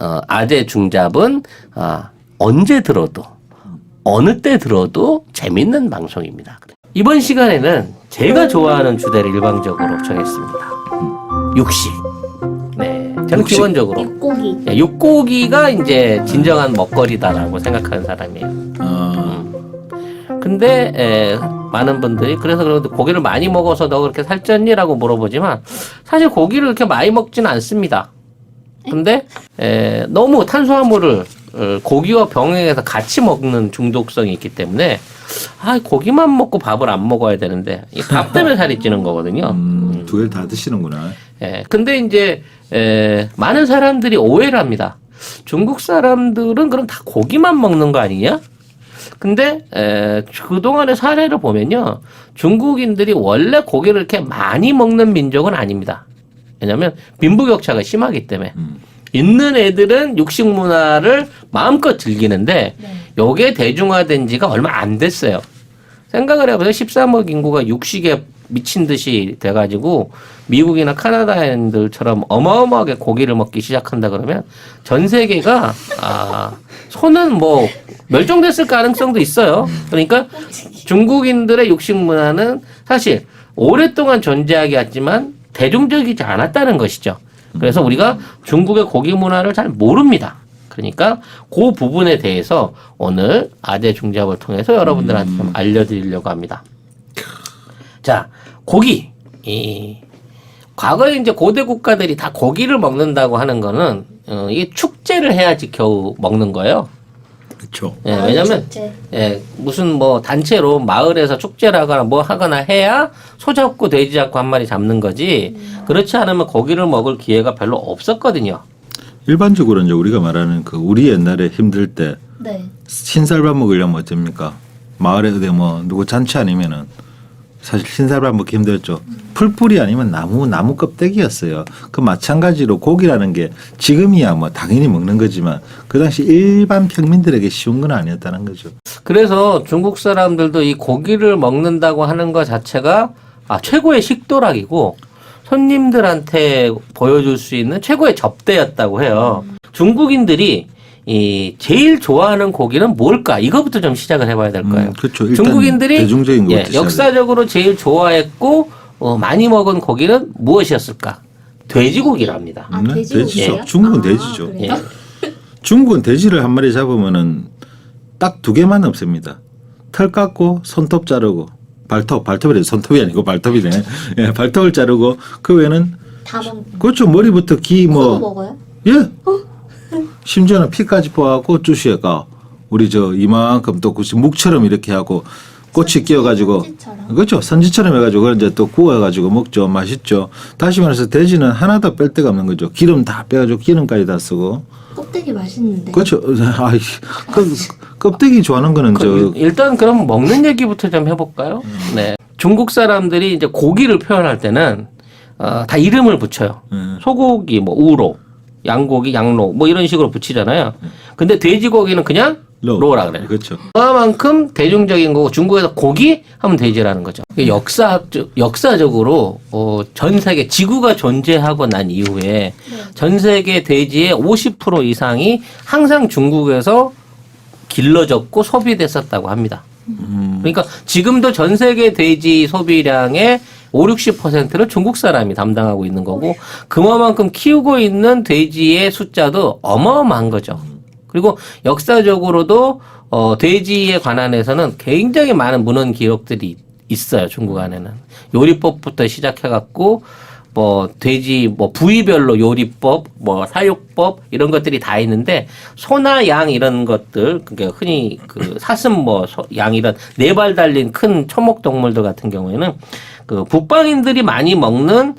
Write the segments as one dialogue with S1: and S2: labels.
S1: 아재 중잡은 언제 들어도 어느 때 들어도 재밌는 방송입니다. 이번 시간에는 제가 좋아하는 주제를 일방적으로 정했습니다. 육식. 네, 저는
S2: 육식.
S1: 기본적으로
S3: 육고기.
S1: 육고기가 이제 진정한 먹거리다라고 생각하는 사람이에요. 근데 많은 분들이 그래서 그런데 고기를 많이 먹어서 너 그렇게 살쪘니?라고 물어보지만 사실 고기를 그렇게 많이 먹지는 않습니다. 근데 너무 탄수화물을 고기와 병행해서 같이 먹는 중독성이 있기 때문에 고기만 먹고 밥을 안 먹어야 되는데 이 밥 때문에 살이 찌는 거거든요.
S2: 두 개를 다 드시는구나.
S1: 근데 이제 많은 사람들이 오해를 합니다. 중국 사람들은 그럼 다 고기만 먹는 거 아니냐? 근데 그동안의 사례를 보면요, 중국인들이 원래 고기를 이렇게 많이 먹는 민족은 아닙니다. 왜냐하면 빈부격차가 심하기 때문에. 있는 애들은 육식 문화를 마음껏 즐기는데 요게 대중화된 지가 얼마 안 됐어요. 생각을 해보세요. 13억 인구가 육식에 미친 듯이 돼가지고 미국이나 카나다인들처럼 어마어마하게 고기를 먹기 시작한다 그러면 전 세계가 손은 뭐 멸종됐을 가능성도 있어요. 그러니까 중국인들의 육식 문화는 사실 오랫동안 존재하게 했지만 대중적이지 않았다는 것이죠. 그래서 우리가 중국의 고기 문화를 잘 모릅니다. 그러니까 그 부분에 대해서 오늘 아재 중잡을 통해서 여러분들한테 좀 알려드리려고 합니다. 자, 고기. 과거에 이제 고대 국가들이 다 고기를 먹는다고 하는 거는 이게 축제를 해야지 겨우 먹는 거예요.
S2: 그렇죠.
S1: 왜냐면 무슨 뭐 단체로 마을에서 축제를 하거나 뭐 하거나 해야 소 잡고 돼지 잡고 한 마리 잡는 거지. 그렇지 않으면 고기를 먹을 기회가 별로 없었거든요.
S2: 일반적으로 이제 우리가 말하는 우리 옛날에 힘들 때 흰쌀밥 먹으려면 어쩝니까? 마을에 어디 뭐 누구 잔치 아니면은 사실 흰쌀밥 먹기 힘들었죠. 풀뿌리 아니면 나무 껍데기였어요. 그 마찬가지로 고기라는 게 지금이야 뭐 당연히 먹는 거지만 그 당시 일반 평민들에게 쉬운 건 아니었다는 거죠.
S1: 그래서 중국 사람들도 이 고기를 먹는다고 하는 것 자체가 최고의 식도락이고 손님들한테 보여줄 수 있는 최고의 접대였다고 해요. 중국인들이 제일 좋아하는 고기는 뭘까? 이거부터 좀 시작을 해봐야 될 거예요.
S2: 그렇죠. 일단
S1: 중국인들이
S2: 대중적인
S1: 역사적으로 제일 좋아했고 많이 먹은 고기는 무엇이었을까? 돼지고기랍니다.
S2: 돼지죠. 중국은 돼지죠.
S3: 그래요?
S2: 중국은 돼지를 한 마리 잡으면은 딱 두 개만 없습니다. 털 깎고 손톱 자르고 발톱이래. 손톱이 아니고 발톱이네. 발톱을 자르고 그 외에는
S3: 다 먹는.
S2: 그렇죠. 머리부터
S3: 코도 먹어요?
S2: 예. 심지어는 피까지 뽑아갖고 주시가 우리 이만큼 또 묵처럼 이렇게 하고 꼬치 끼워가지고
S3: 선지처럼.
S2: 그렇죠. 선지처럼 해가지고 그걸 이제 또 구워가지고 먹죠. 맛있죠. 다시 말해서 돼지는 하나도 뺄 데가 없는 거죠. 기름 다 빼가지고 기름까지 다 쓰고.
S3: 껍데기 맛있는데.
S2: 그렇죠. 껍데기 좋아하는 거는
S1: 일단 그럼 먹는 얘기부터 좀 해볼까요? 네. 중국 사람들이 이제 고기를 표현할 때는 다 이름을 붙여요. 소고기, 뭐 우로, 양고기, 양로, 뭐 이런 식으로 붙이잖아요. 근데 돼지고기는 그냥 로라 그래요.
S2: 그렇죠.
S1: 그만큼 대중적인 거고 중국에서 고기 하면 돼지라는 거죠. 역사적으로 전 세계 지구가 존재하고 난 이후에 전 세계 돼지의 50% 이상이 항상 중국에서 길러졌고 소비됐었다고 합니다. 그러니까 지금도 전 세계 돼지 소비량의 50~60%를 중국 사람이 담당하고 있는 거고 그만큼 키우고 있는 돼지의 숫자도 어마어마한 거죠. 그리고 역사적으로도 돼지에 관한해서는 굉장히 많은 문헌 기록들이 있어요. 중국 안에는 요리법부터 시작해갖고 뭐 돼지 뭐 부위별로 요리법, 뭐 사육법 이런 것들이 다 있는데 소나 양 이런 것들 그러니까 흔히 사슴 뭐 양 이런 네 발 달린 큰 초목 동물들 같은 경우에는 북방인들이 많이 먹는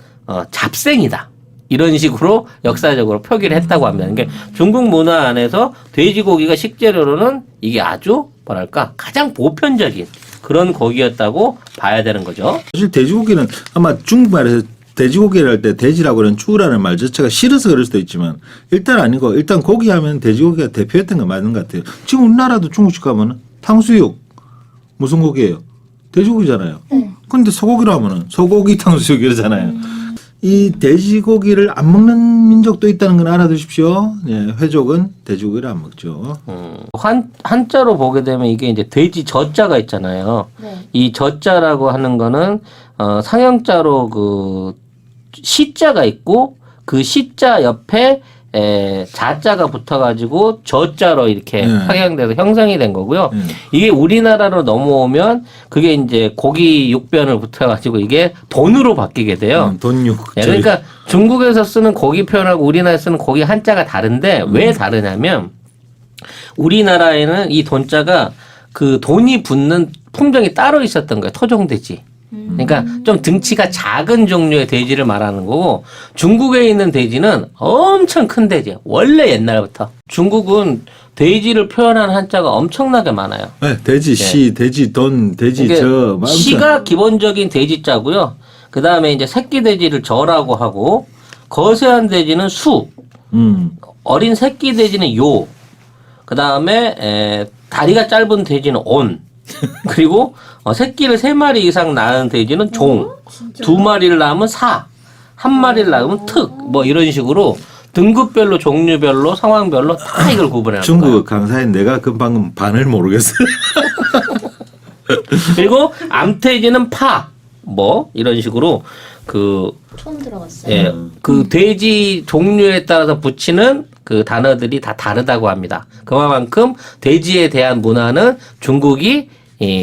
S1: 잡생이다. 이런 식으로 역사적으로 표기를 했다고 합니다. 그러니까 중국 문화 안에서 돼지고기가 식재료로는 이게 아주 뭐랄까 가장 보편적인 그런 고기였다고 봐야 되는 거죠.
S2: 사실 돼지고기는 아마 중국말에서 돼지고기를 할 때 돼지라고 하는 쭈라는 말 자체가 싫어서 그럴 수도 있지만 일단 아니고 일단 고기 하면 돼지고기가 대표였던 거 맞는 것 같아요. 지금 우리나라도 중국집 가면은 탕수육 무슨 고기예요? 돼지고기잖아요. 근데 소고기로 하면은 소고기 탕수육 이러잖아요. 이 돼지고기를 안 먹는 민족도 있다는 건 알아두십시오. 예, 회족은 돼지고기를 안 먹죠.
S1: 한자로 보게 되면 이게 이제 돼지 저자가 있잖아요.
S3: 네.
S1: 이 저자라고 하는 거는 상형자로 그 시자가 있고 그 시자 옆에 자자가 붙어가지고 저자로 이렇게
S2: 네.
S1: 확양돼서 형성이 된 거고요. 이게 우리나라로 넘어오면 그게 이제 고기 육변을 붙어가지고 이게 돈으로 바뀌게 돼요.
S2: 돈육.
S1: 예, 그러니까 중국에서 쓰는 고기 표현하고 우리나라에서 쓰는 고기 한자가 다른데 왜 다르냐면 우리나라에는 이 돈자가 그 돈이 붙는 품종이 따로 있었던 거예요. 토종돼지. 그러니까 좀 등치가 작은 종류의 돼지를 말하는 거고 중국에 있는 돼지는 엄청 큰 돼지. 원래 옛날부터. 중국은 돼지를 표현하는 한자가 엄청나게 많아요.
S2: 네, 돼지 시, 돼지 돈, 돼지 저.
S1: 시가 기본적인 돼지자고요. 그 다음에 이제 새끼 돼지를 저라고 하고 거세한 돼지는 수, 어린 새끼 돼지는 요, 그 다음에 다리가 짧은 돼지는 온, 그리고 새끼를 3마리 이상 낳은 돼지는 종, 2마리를 낳으면 사, 1마리를 낳으면 특, 뭐 이런 식으로 등급별로 종류별로 상황별로 다 이걸 구분해요.
S2: 중국 강사인 내가 그 방금 반을 모르겠어요.
S1: 그리고 암돼지는 파, 뭐 이런 식으로 그
S3: 처음 들어봤어요.
S1: 예, 그 돼지 종류에 따라서 붙이는 그 단어들이 다 다르다고 합니다. 그만큼 돼지에 대한 문화는 중국이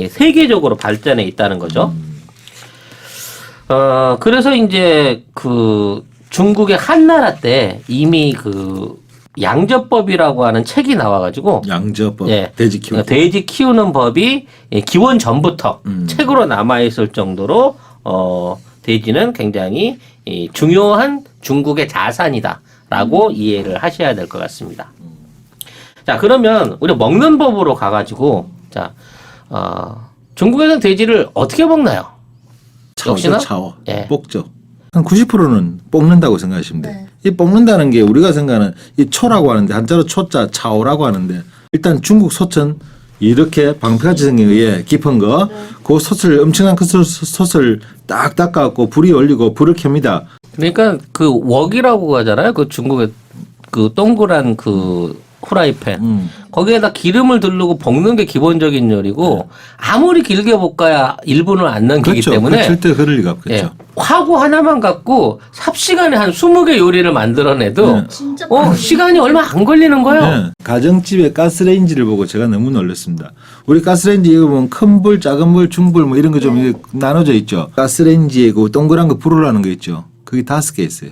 S1: 세계적으로 발전해 있다는 거죠. 그래서 이제 그 중국의 한나라 때 이미 그 양저법이라고 하는 책이 나와가지고
S2: 양저법,
S1: 예,
S2: 돼지 키우기.
S1: 돼지 키우는 법이 기원 전부터 책으로 남아 있을 정도로 돼지는 굉장히 중요한 중국의 자산이다라고 이해를 하셔야 될 것 같습니다. 자, 그러면 우리 먹는 법으로 가가지고 자, 중국에서는 돼지를 어떻게 먹나요? 역시나?
S2: 차오.
S1: 예.
S2: 볶죠. 한 90%는 볶는다고 생각하시면 돼요.
S1: 네.
S2: 이 볶는다는 게 우리가 생각하는 이 초라고 하는데 한자로 초자 차오라고 하는데 일단 중국 소천 이렇게 방패같이 생긴 거에 깊은 거, 그 솥을 엄청난 큰 솥을 딱 닦아갖고 불이 올리고 불을 켭니다.
S1: 그러니까 그 웍이라고 하잖아요. 그 중국의 그 동그란 그 후라이팬. 거기에다 기름을 두르고 볶는 게 기본적인 요리고 아무리 길게 볶아야 1분을 안 넘기기
S2: 그렇죠.
S1: 때문에
S2: 절대 그럴 리가 없겠죠.
S1: 예, 화구 하나만 갖고 삽시간에 한 20개 요리를 만들어내도
S3: 진짜
S1: 시간이 얼마 안 걸리는 거예요.
S2: 네. 가정집에 가스레인지를 보고 제가 너무 놀랐습니다. 우리 가스레인지 이거 보면 큰 불, 작은 불, 중불 뭐 이런 거 좀 나눠져 있죠. 가스레인지에 그 동그란 거 불을 하는 거 있죠. 그게 5개 있어요.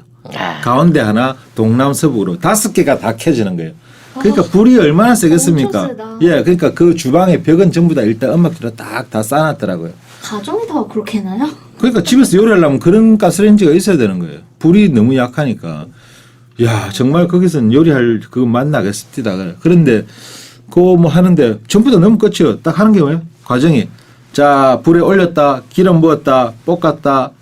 S2: 가운데 하나, 동남 서북으로 5개가 다 켜지는 거예요. 그러니까 불이 얼마나 세겠습니까?
S3: 엄청 세다.
S2: 예, 그러니까 그 주방의 벽은 전부 다 일단 음악기로 딱 다 쌓아놨더라고요.
S3: 가정이 다 그렇게 해나요?
S2: 그러니까 집에서 요리하려면 그런 가스레인지가 있어야 되는 거예요. 불이 너무 약하니까. 야, 정말 거기서는 요리할 그거 만나겠습니다. 그런데 그거 뭐 하는데 전부 다 너무 끝이요. 딱 하는 게 뭐예요? 과정이. 자, 불에 올렸다, 기름 부었다, 볶았다,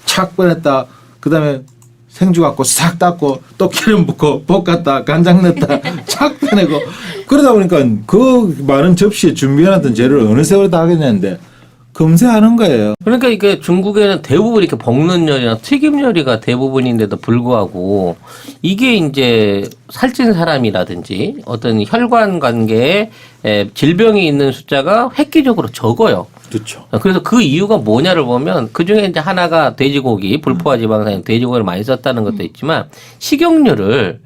S2: 착 꺼냈다, 그 다음에 생주 갖고 싹 닦고 또 기름 붓고 볶았다, 간장 넣었다, 착 꺼내고 그러다 보니까 그 많은 접시에 준비해놨던 재료를 어느 세월에 다 하겠냐는데 금세 하는 거예요.
S1: 그러니까 이게 중국에는 대부분 이렇게 볶는 요리나 튀김 요리가 대부분인데도 불구하고 이게 이제 살찐 사람이라든지 어떤 혈관 관계에 질병이 있는 숫자가 획기적으로 적어요.
S2: 그렇죠.
S1: 그래서 그 이유가 뭐냐를 보면 그 중에 이제 하나가 돼지고기, 불포화 지방산인 돼지고기를 많이 썼다는 것도 있지만 식용유를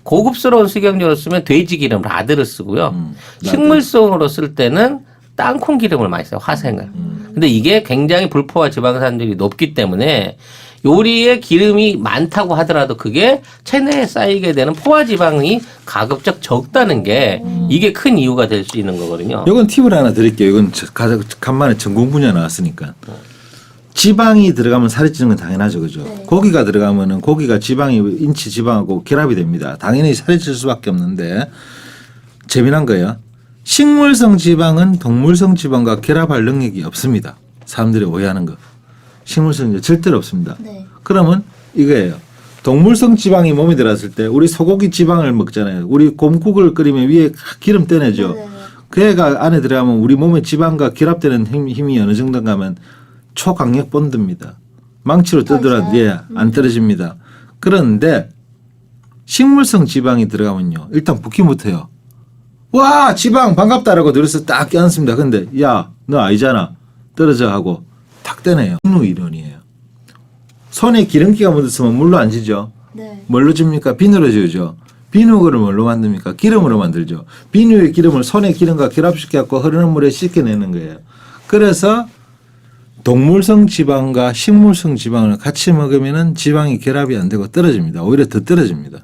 S1: 고급스러운 식용유로 쓰면 돼지 기름 라드를 쓰고요. 식물성으로 쓸 때는 땅콩 기름을 많이 써요. 화생을. 근데 이게 굉장히 불포화 지방산들이 높기 때문에 요리에 기름이 많다고 하더라도 그게 체내에 쌓이게 되는 포화 지방이 가급적 적다는 게 이게 큰 이유가 될 수 있는 거거든요.
S2: 이건 팁을 하나 드릴게요. 이건 간만에 전공 분야 나왔으니까. 지방이 들어가면 살이 찌는 건 당연하죠. 그죠?
S3: 네.
S2: 고기가 들어가면은 고기가 지방이 인치 지방하고 결합이 됩니다. 당연히 살이 찔 수밖에 없는데 재미난 거예요. 식물성 지방은 동물성 지방과 결합할 능력이 없습니다. 사람들이 오해하는 거. 식물성 절대로 없습니다.
S3: 네.
S2: 그러면 이거예요. 동물성 지방이 몸에 들어왔을 때 우리 소고기 지방을 먹잖아요. 우리 곰국을 끓이면 위에 기름 떼내죠.
S3: 네네.
S2: 그 애가 안에 들어가면 우리 몸의 지방과 결합되는 힘이 어느 정도인가 하면 초강력 본드입니다. 망치로 뜨더라도 안 떨어집니다. 그런데 식물성 지방이 들어가면요. 일단 붓기 못해요. 와 지방 반갑다라고 들어서 딱 껴안습니다. 근데 야 너 아니잖아. 떨어져 하고 탁 떼네요. 식루 이론이에요. 손에 기름기가 묻었으면 물로 안 지죠.
S3: 네.
S2: 뭘로 줍니까? 비누로 지우죠. 비누를 뭘로 만듭니까? 기름으로 만들죠. 비누의 기름을 손의 기름과 결합시켜갖고 흐르는 물에 씻겨내는 거예요. 그래서 동물성 지방과 식물성 지방을 같이 먹으면 지방이 결합이 안 되고 떨어집니다. 오히려 더 떨어집니다.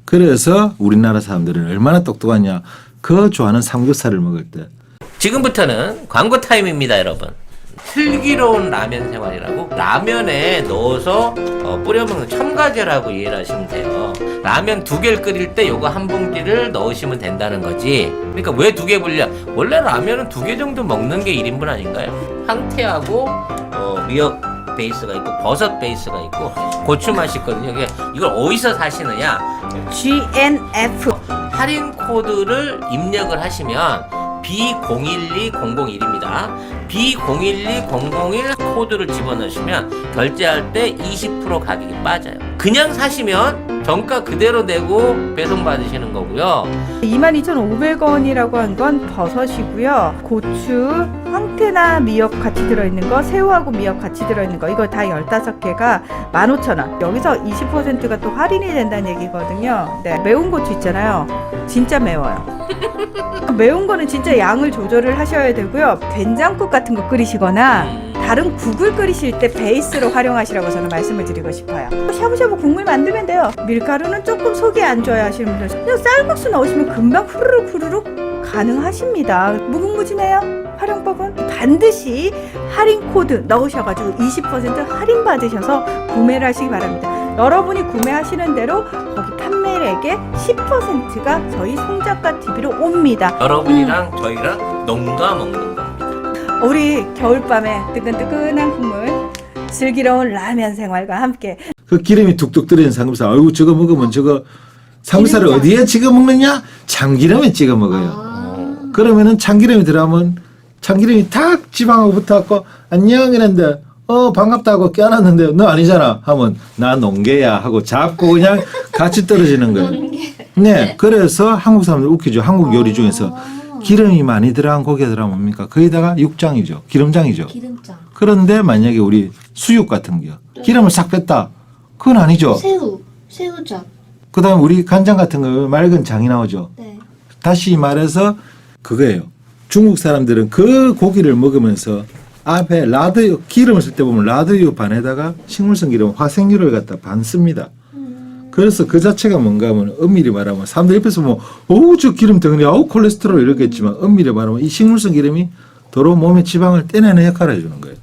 S2: 그래서 우리나라 사람들은 얼마나 똑똑하냐. 그 좋아하는 삼겹살을 먹을 때
S1: 지금부터는 광고 타임입니다, 여러분. 슬기로운 라면 생활이라고 라면에 넣어서 뿌려 먹는 첨가제라고 이해를 하시면 돼요. 라면 2개를 끓일 때 요거 한 봉지를 넣으시면 된다는 거지. 그러니까 왜 2개 분량? 원래 라면은 2개 정도 먹는 게 1인분 아닌가요? 황태하고 미역 베이스가 있고 버섯 베이스가 있고 고추 맛이 있거든요. 이걸 어디서 사시느냐?
S4: GNF
S1: 할인 코드를 입력을 하시면 B012001입니다. B012001 코드를 집어넣으시면 결제할 때 20% 가격이 빠져요. 그냥 사시면 정가 그대로 내고 배송 받으시는 거고요.
S4: 22,500원이라고 한 건 버섯이고요. 고추, 황태나 미역 같이 들어있는 거, 새우하고 미역 같이 들어있는 거, 이거 다 15개가 15,000원. 여기서 20%가 또 할인이 된다는 얘기거든요. 네, 매운 고추 있잖아요. 진짜 매워요. 매운 거는 진짜 양을 조절을 하셔야 되고요. 된장국 같은 거 끓이시거나 다른 국을 끓이실 때 베이스로 활용하시라고 저는 말씀을 드리고 싶어요. 샤브샤브 국물 만들면 돼요. 밀가루는 조금 속이 안 좋아야 하시는 분들 그냥 쌀국수 넣으시면 금방 후루룩 가능하십니다. 무궁무진해요. 활용법은 반드시 할인 코드 넣으셔가지고 20% 할인 받으셔서 구매를 하시기 바랍니다. 여러분이 구매하시는 대로 거기 판매액의 10%가 저희 송작가 TV로 옵니다.
S1: 여러분이랑 저희랑 농가 먹는 겁니다.
S4: 우리 겨울밤에 뜨끈뜨끈한 국물, 슬기로운 라면 생활과 함께
S2: 그 기름이 툭툭 들어있는 삼겹살. 아이고 저거 먹으면 저거 삼겹살을
S3: 기름장.
S2: 어디에 찍어 먹느냐? 참기름에 찍어 먹어요. 그러면은 참기름이 들어가면 참기름이 탁 지방하고 붙어갖고 안녕 이랬는데 반갑다고 껴안았는데 너 아니잖아 하면 나 농개야 하고 잡고 그냥 같이 떨어지는 거예요. 네, 그래서 한국 사람들 웃기죠. 한국 요리 중에서 기름이 많이 들어간 고기가 들어가면 뭡니까? 거기다가 육장이죠. 기름장이죠.
S3: 기름장.
S2: 그런데 만약에 우리 수육 같은 거 기름을 싹 뺐다. 그건 아니죠.
S3: 새우젓.
S2: 그다음에 우리 간장 같은 거 맑은 장이 나오죠.
S3: 네.
S2: 다시 말해서 그거예요. 중국 사람들은 그 고기를 먹으면서 앞에 라드유 기름을 쓸 때 보면 라드유 반에다가 식물성 기름 화생유를 갖다 반 씁니다. 그래서 그 자체가 뭔가 하면 엄밀히 말하면 사람들 옆에서 뭐 어우 저 기름 덩어리 아우 콜레스테롤 이러겠지만 엄밀히 말하면 이 식물성 기름이 도로 몸의 지방을 떼내는 역할을 해주는 거예요.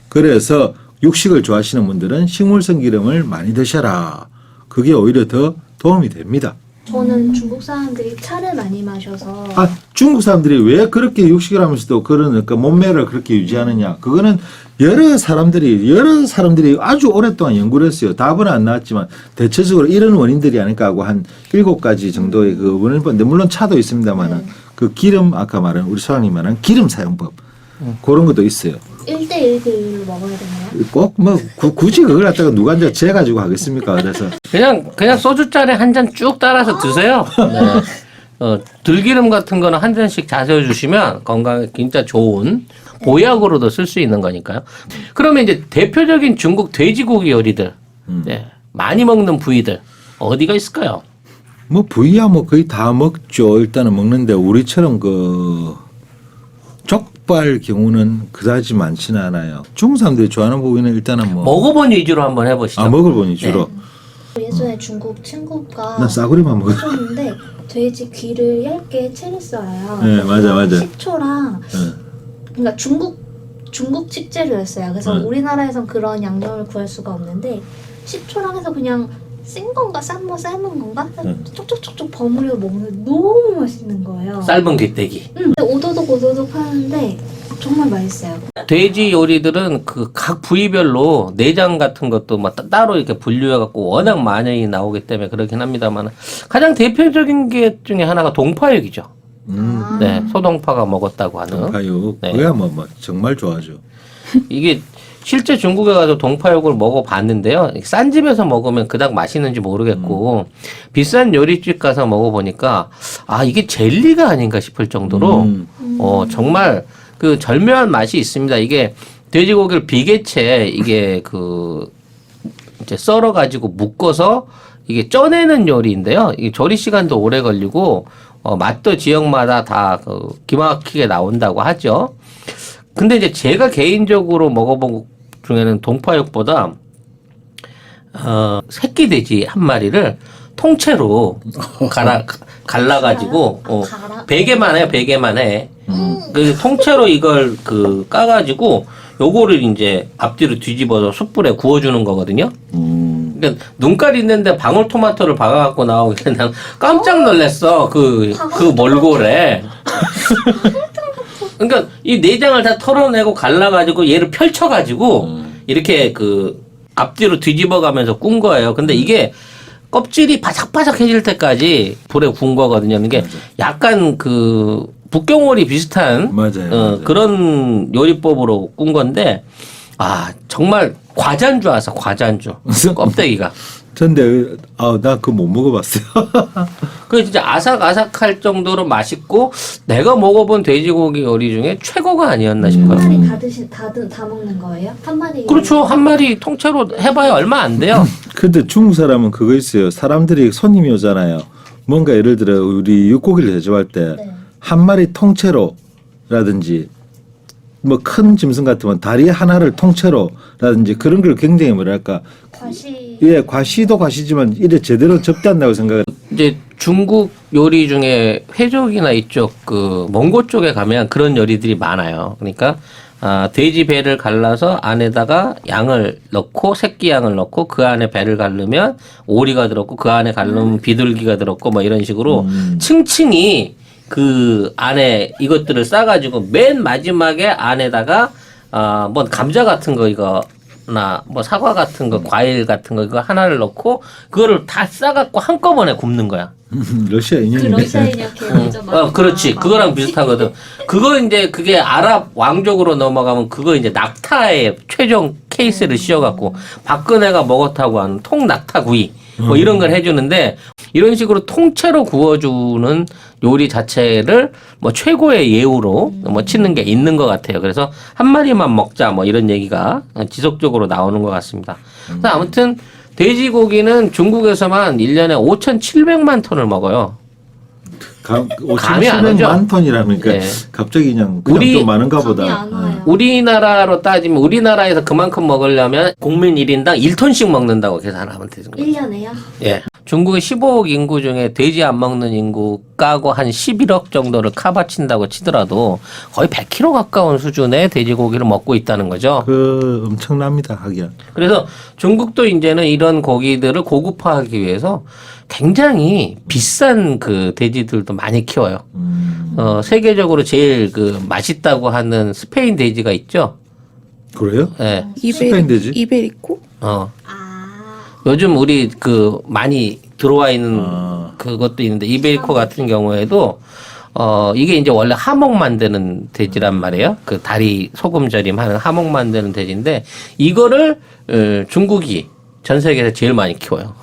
S2: 그래서 육식을 좋아하시는 분들은 식물성 기름을 많이 드셔라. 그게 오히려 더 도움이 됩니다.
S3: 저는 중국 사람들이 차를 많이 마셔서
S2: 중국 사람들이 왜 그렇게 육식을 하면서도 그러니까 몸매를 그렇게 유지하느냐. 그거는 여러 사람들이 아주 오랫동안 연구를 했어요. 답은 안 나왔지만 대체적으로 이런 원인들이 아닐까 하고 한 7가지 정도의 그 원인을 봤는데 물론 차도 있습니다만은 그 기름 아까 말한 우리 소장님 말한 기름 사용법 그런 것도 있어요.
S3: 1대1 비율로 먹어야 되나요?
S2: 꼭 뭐 굳이 그걸 갖다가 누가 이제 재가지고 하겠습니까? 그래서
S1: 그냥 소주잔에 한 잔 쭉 따라서 드세요. 네. 들기름 같은 거는 한 잔씩 자세히 주시면 건강에 진짜 좋은 보약으로도 쓸 수 있는 거니까요. 그러면 이제 대표적인 중국 돼지고기 요리들, 네. 많이 먹는 부위들 어디가 있을까요?
S2: 뭐 부위야 뭐 거의 다 먹죠. 일단은 먹는데 우리처럼 그 족발 경우는 그다지 많지는 않아요. 중국 사람들이 좋아하는 부위는 일단은 뭐
S1: 먹어본 위주로 한번 해보시죠.
S2: 먹을 보니 주로.
S3: 예전에 중국 친구가
S2: 난 싸구려만 먹어.
S3: 해줬는데 돼지 귀를 얇게 채를 썰어요.
S2: 네, 맞아.
S3: 식초랑 그러니까 중국 칩재를 했어요. 그래서 우리나라에선 그런 양념을 구할 수가 없는데 식초랑 해서 그냥 생 건가 삶은 건가 쪽쪽쪽쪽 버무려 먹는 너무 맛있는 거예요.
S1: 삶은 귀때기.
S3: 근데 오도독 하는데 정말 맛있어요.
S1: 돼지 요리들은 그 각 부위별로 내장 같은 것도 막 따로 이렇게 분류해갖고 워낙 많이 나오기 때문에 그렇긴 합니다만 가장 대표적인 게 중에 하나가 동파육이죠. 네, 소동파가 먹었다고 하는.
S2: 동파육.
S1: 네.
S2: 그야 뭐 정말 좋아하죠.
S1: 이게 실제 중국에 가서 동파육을 먹어봤는데요. 싼 집에서 먹으면 그닥 맛있는지 모르겠고 비싼 요리집 가서 먹어보니까 아 이게 젤리가 아닌가 싶을 정도로 정말 그 절묘한 맛이 있습니다. 이게 돼지고기를 비계채 이게 그 이제 썰어 가지고 묶어서 이게 쪄내는 요리인데요. 이게 조리 시간도 오래 걸리고 맛도 지역마다 다 그 기막히게 나온다고 하죠. 근데 이제 제가 개인적으로 먹어본 것 중에는 동파육보다 새끼 돼지 한 마리를 통째로 갈라가지고 베개만 해요. 베개만 해. 그 통째로 이걸 그 까가지고 요거를 이제 앞뒤로 뒤집어서 숯불에 구워주는 거거든요. 그러니까 눈깔 있는데 방울토마토를 박아갖고 나오게 그냥 깜짝 놀랐어. 그 몰골에. 그러니까 이 내장을 다 털어내고 갈라가지고 얘를 펼쳐가지고 이렇게 그 앞뒤로 뒤집어가면서 꾼 거예요. 근데 이게 껍질이 바삭바삭해질 때까지 불에 구운 거거든요. 이게 약간 그 북경오리 비슷한
S2: 맞아요.
S1: 그런 요리법으로 꾼 건데 아 정말 과자인 와서 과자인 껍데기가.
S2: 근데 나 그거 못 먹어봤어요.
S1: 그 진짜 아삭아삭할 정도로 맛있고 내가 먹어본 돼지고기 요리 중에 최고가 아니었나 싶어요.
S3: 한 마리 다 먹는 거예요? 한 마리?
S1: 그렇죠. 한 마리 통째로 해봐야 얼마 안 돼요.
S2: 근데 중국 사람은 그거 있어요. 사람들이 손님이 오잖아요. 뭔가 예를 들어 우리 육고기를 대접할 때 한 마리 통째로라든지 뭐 큰 짐승 같으면 다리 하나를 통째로라든지 그런 걸 굉장히 뭐랄까 과시도 과시지만 이래 제대로 접대한다고 생각을.
S1: 이제 중국 요리 중에 회족이나 이쪽 그 몽고 쪽에 가면 그런 요리들이 많아요. 그러니까 돼지 배를 갈라서 안에다가 양을 넣고 새끼 양을 넣고 그 안에 배를 갈르면 오리가 들었고 그 안에 갈르면 비둘기가 들었고 뭐 이런 식으로 층층이 그 안에 이것들을 싸가지고 맨 마지막에 안에다가 뭐 감자 같은 거 이거나 뭐 사과 같은 거 과일 같은 거 이거 하나를 넣고 그거를 다 싸갖고 한꺼번에 굽는 거야.
S2: 러시아 인형이네.
S3: 그 러시아 인형 개념이죠.
S1: 그렇지. 그거랑 비슷하거든. 그거 이제 그게 아랍 왕족으로 넘어가면 그거 이제 낙타의 최종 케이스를 씌워갖고 박근혜가 먹었다고 하는 통낙타구이 뭐 이런 걸 해주는데 이런 식으로 통째로 구워주는 요리 자체를 뭐 최고의 예우로 뭐 치는 게 있는 것 같아요. 그래서 한 마리만 먹자 뭐 이런 얘기가 지속적으로 나오는 것 같습니다. 그래서 아무튼 돼지고기는 중국에서만 1년에 5,700만 톤을 먹어요. 감이 안 오죠?
S2: 5,700만 톤이라니까
S1: 네.
S2: 갑자기 그냥 좀 많은가 보다.
S3: 감이 안 와요.
S1: 우리나라로 따지면 우리나라에서 그만큼 먹으려면 국민 1인당 1톤씩 먹는다고 계산하면 되는 거예요.
S3: 1년에요?
S1: 예. 중국의 15억 인구 중에 돼지 안 먹는 인구 까고 한 11억 정도를 카바친다고 치더라도 거의 100kg 가까운 수준의 돼지고기를 먹고 있다는 거죠.
S2: 그 엄청납니다, 하기야.
S1: 그래서 중국도 이제는 이런 고기들을 고급화하기 위해서 굉장히 비싼 그 돼지들도 많이 키워요. 세계적으로 제일 그 맛있다고 하는 스페인 돼지가 있죠.
S2: 그래요?
S1: 예.
S2: 스페인 돼지?
S4: 이베리코?
S1: 요즘 우리 그 많이 들어와 있는 그것도 있는데 이베리코 같은 경우에도 이게 이제 원래 하목 만드는 돼지란 말이에요. 그 다리 소금 절임하는 하목 만드는 돼지인데 이거를 중국이 전 세계에서 제일 많이 키워요.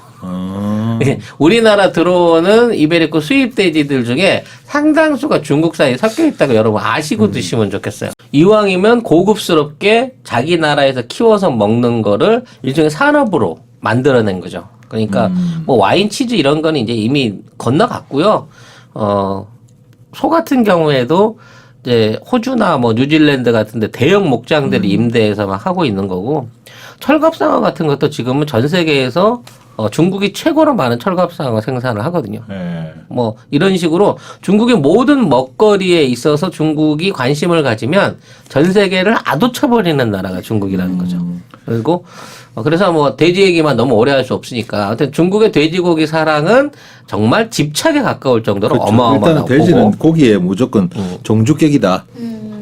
S1: 우리나라 들어오는 이베리코 수입 돼지들 중에 상당수가 중국산이 섞여 있다고 여러분 아시고 드시면 좋겠어요. 이왕이면 고급스럽게 자기 나라에서 키워서 먹는 거를 일종의 산업으로 만들어낸 거죠. 그러니까 뭐 와인, 치즈 이런 거는 이제 이미 건너갔고요. 소 같은 경우에도 이제 호주나 뭐 뉴질랜드 같은데 대형 목장들이 임대해서 막 하고 있는 거고 철갑상어 같은 것도 지금은 전 세계에서 중국이 최고로 많은 철갑상어 생산을 하거든요.
S2: 네.
S1: 뭐 이런 식으로 중국의 모든 먹거리에 있어서 중국이 관심을 가지면 전 세계를 아도쳐버리는 나라가 중국이라는 거죠. 그리고 그래서 뭐 돼지 얘기만 너무 오래 할 수 없으니까 아무튼 중국의 돼지고기 사랑은 정말 집착에 가까울 정도로
S2: 그렇죠.
S1: 어마어마하고
S2: 일단 돼지는 고기에 무조건 종주격이다.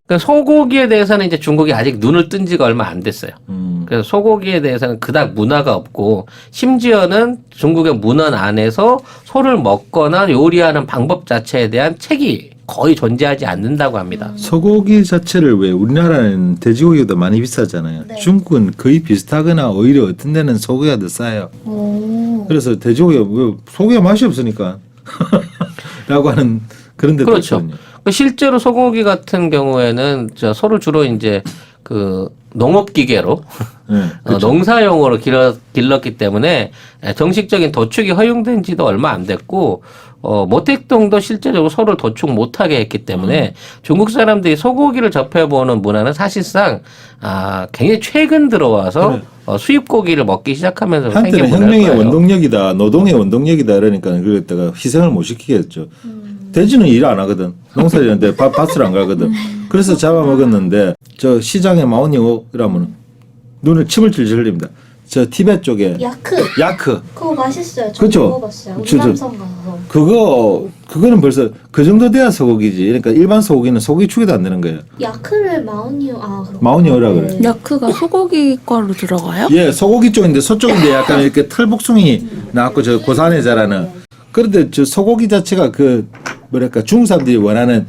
S1: 그러니까 소고기에 대해서는 이제 중국이 아직 눈을 뜬 지가 얼마 안 됐어요. 그래서 소고기에 대해서는 그닥 문화가 없고 심지어는 중국의 문화 안에서 소를 먹거나 요리하는 방법 자체에 대한 책이 거의 존재하지 않는다고 합니다.
S2: 소고기 자체를 왜 우리나라는 돼지고기보다 많이 비싸잖아요.
S3: 네.
S2: 중국은 거의 비슷하거나 오히려 어떤 데는 소고기가 더 싸요.
S3: 오.
S2: 그래서 돼지고기가 뭐 소고기가 맛이 없으니까 라고 하는 그런 데도
S1: 그렇죠.
S2: 있거든요.
S1: 실제로 소고기 같은 경우에는 소를 주로 이제 그 농업기계로
S2: 네, 그렇죠.
S1: 농사용으로 길렀기 때문에 정식적인 도축이 허용된 지도 얼마 안 됐고 모택동도 실제적으로 소를 도축 못하게 했기 때문에 중국 사람들이 소고기를 접해보는 문화는 사실상 굉장히 최근 들어와서 수입 고기를 먹기 시작하면서 생긴
S2: 한때는
S1: 문화일
S2: 혁명의
S1: 거예요.
S2: 원동력이다, 노동의 원동력이다 그러니까 그랬다가 희생을 못 시키겠죠. 돼지는 일 안 하거든. 농사지는데 밭을 안 가거든. 그래서 잡아먹었는데 저 시장에 마오니오라면 눈에 침을 질질 흘립니다. 저 티베트 쪽에 야크
S3: 그거 맛있어요. 저
S2: 그쵸?
S3: 먹어봤어요.
S2: 저-
S3: 우남성 가서.
S2: 그거는 벌써 그 정도 돼야 소고기지. 그러니까 일반 소고기는 소고기 축에도 안 되는 거예요.
S3: 야크를 마오니오 그렇구나.
S2: 마오니오라 그래.
S5: 야크가 소고기과로 들어가요?
S2: 예, 소고기 쪽인데 서쪽인데 약간 이렇게 털복숭이 나왔고 저 고산에 자라는. 그런데 저 소고기 자체가 그 뭐랄까 중국 사람들이 원하는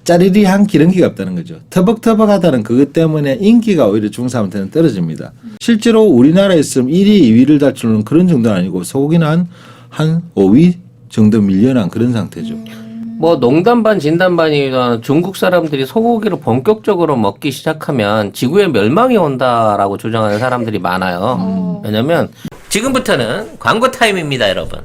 S2: 짜리리한 기름기가 없다는 거죠. 터벅터벅하다는 그것 때문에 인기가 오히려 중국 사람한테는 떨어집니다. 실제로 우리나라에서 1위, 2위를 다투는 그런 정도는 아니고 소고기는 한 5위 정도 밀려난 그런 상태죠.
S1: 뭐 농담 반 진담 반이면 중국 사람들이 소고기를 본격적으로 먹기 시작하면 지구의 멸망이 온다라고 주장하는 사람들이 많아요. 왜냐면 지금부터는 광고 타임입니다, 여러분.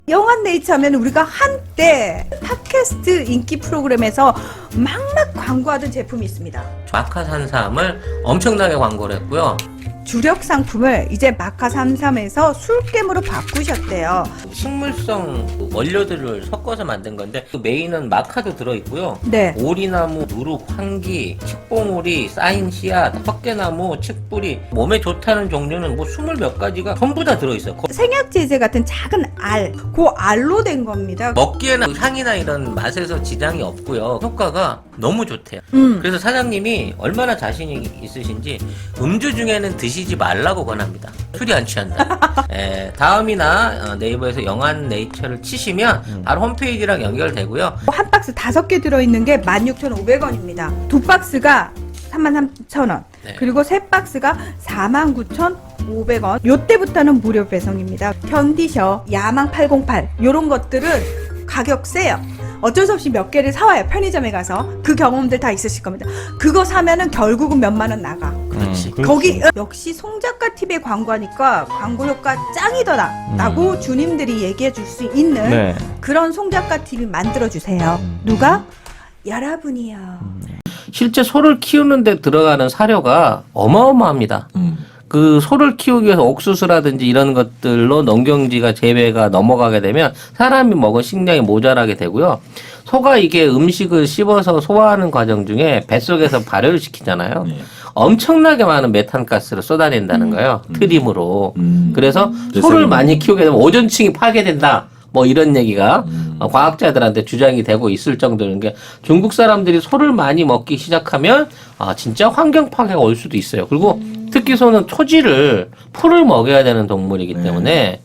S4: 영한네이처 하면 우리가 한때 팟캐스트 인기 프로그램에서 막막 광고하던 제품이 있습니다.
S1: 마카산삼을 엄청나게 광고를 했고요.
S4: 주력 상품을 이제 마카33에서 술겜으로 바꾸셨대요.
S1: 식물성 원료들을 섞어서 만든 건데 그 메인은 마카도 들어있고요.
S4: 네.
S1: 오리나무, 누룩, 황기, 칡봉오리, 쌓인 씨앗, 헛개나무, 칡뿌리 몸에 좋다는 종류는 뭐 20몇 가지가 전부 다 들어있어요.
S4: 생약제제 같은 작은 알, 그 알로 된 겁니다.
S1: 먹기에는 향이나 이런 맛에서 지장이 없고요. 효과가 너무 좋대요. 그래서 사장님이 얼마나 자신이 있으신지 음주 중에는 드시지 말라고 권합니다. 술이 안 취한다. 다음이나 네이버에서 영한 네이처를 치시면 바로 홈페이지랑 연결되고요.
S4: 한 박스 5개 들어있는 게 16,500원입니다. 두 박스가 33,000원.
S1: 네.
S4: 그리고 세 박스가 49,500원. 요때부터는 무료 배송입니다. 견디셔, 야망 808 요런 것들은 가격 세요. 어쩔 수 없이 몇 개를 사와요. 편의점에 가서. 그 경험들 다 있으실 겁니다. 그거 사면은 결국은 몇만 원 나가.
S1: 그렇지.
S4: 거기 역시 송작가 TV에 광고하니까 광고 효과 짱이더라 라고 주님들이 얘기해 줄 수 있는
S6: 네.
S4: 그런 송작가 TV 만들어 주세요. 누가? 여러분이요.
S1: 실제 소를 키우는데 들어가는 사료가 어마어마합니다. 그 소를 키우기 위해서 옥수수라든지 이런 것들로 농경지가 재배가 넘어가게 되면 사람이 먹은 식량이 모자라게 되고요. 소가 이게 음식을 씹어서 소화하는 과정 중에 뱃속에서 발효를 시키잖아요. 엄청나게 많은 메탄가스를 쏟아낸다는 거예요. 트림으로. 그래서 소를 많이 키우게 되면 오존층이 파괴된다. 뭐 이런 얘기가 과학자들한테 주장이 되고 있을 정도인 게 중국 사람들이 소를 많이 먹기 시작하면 진짜 환경 파괴가 올 수도 있어요. 그리고 특히 소는 풀을 먹여야 되는 동물이기 때문에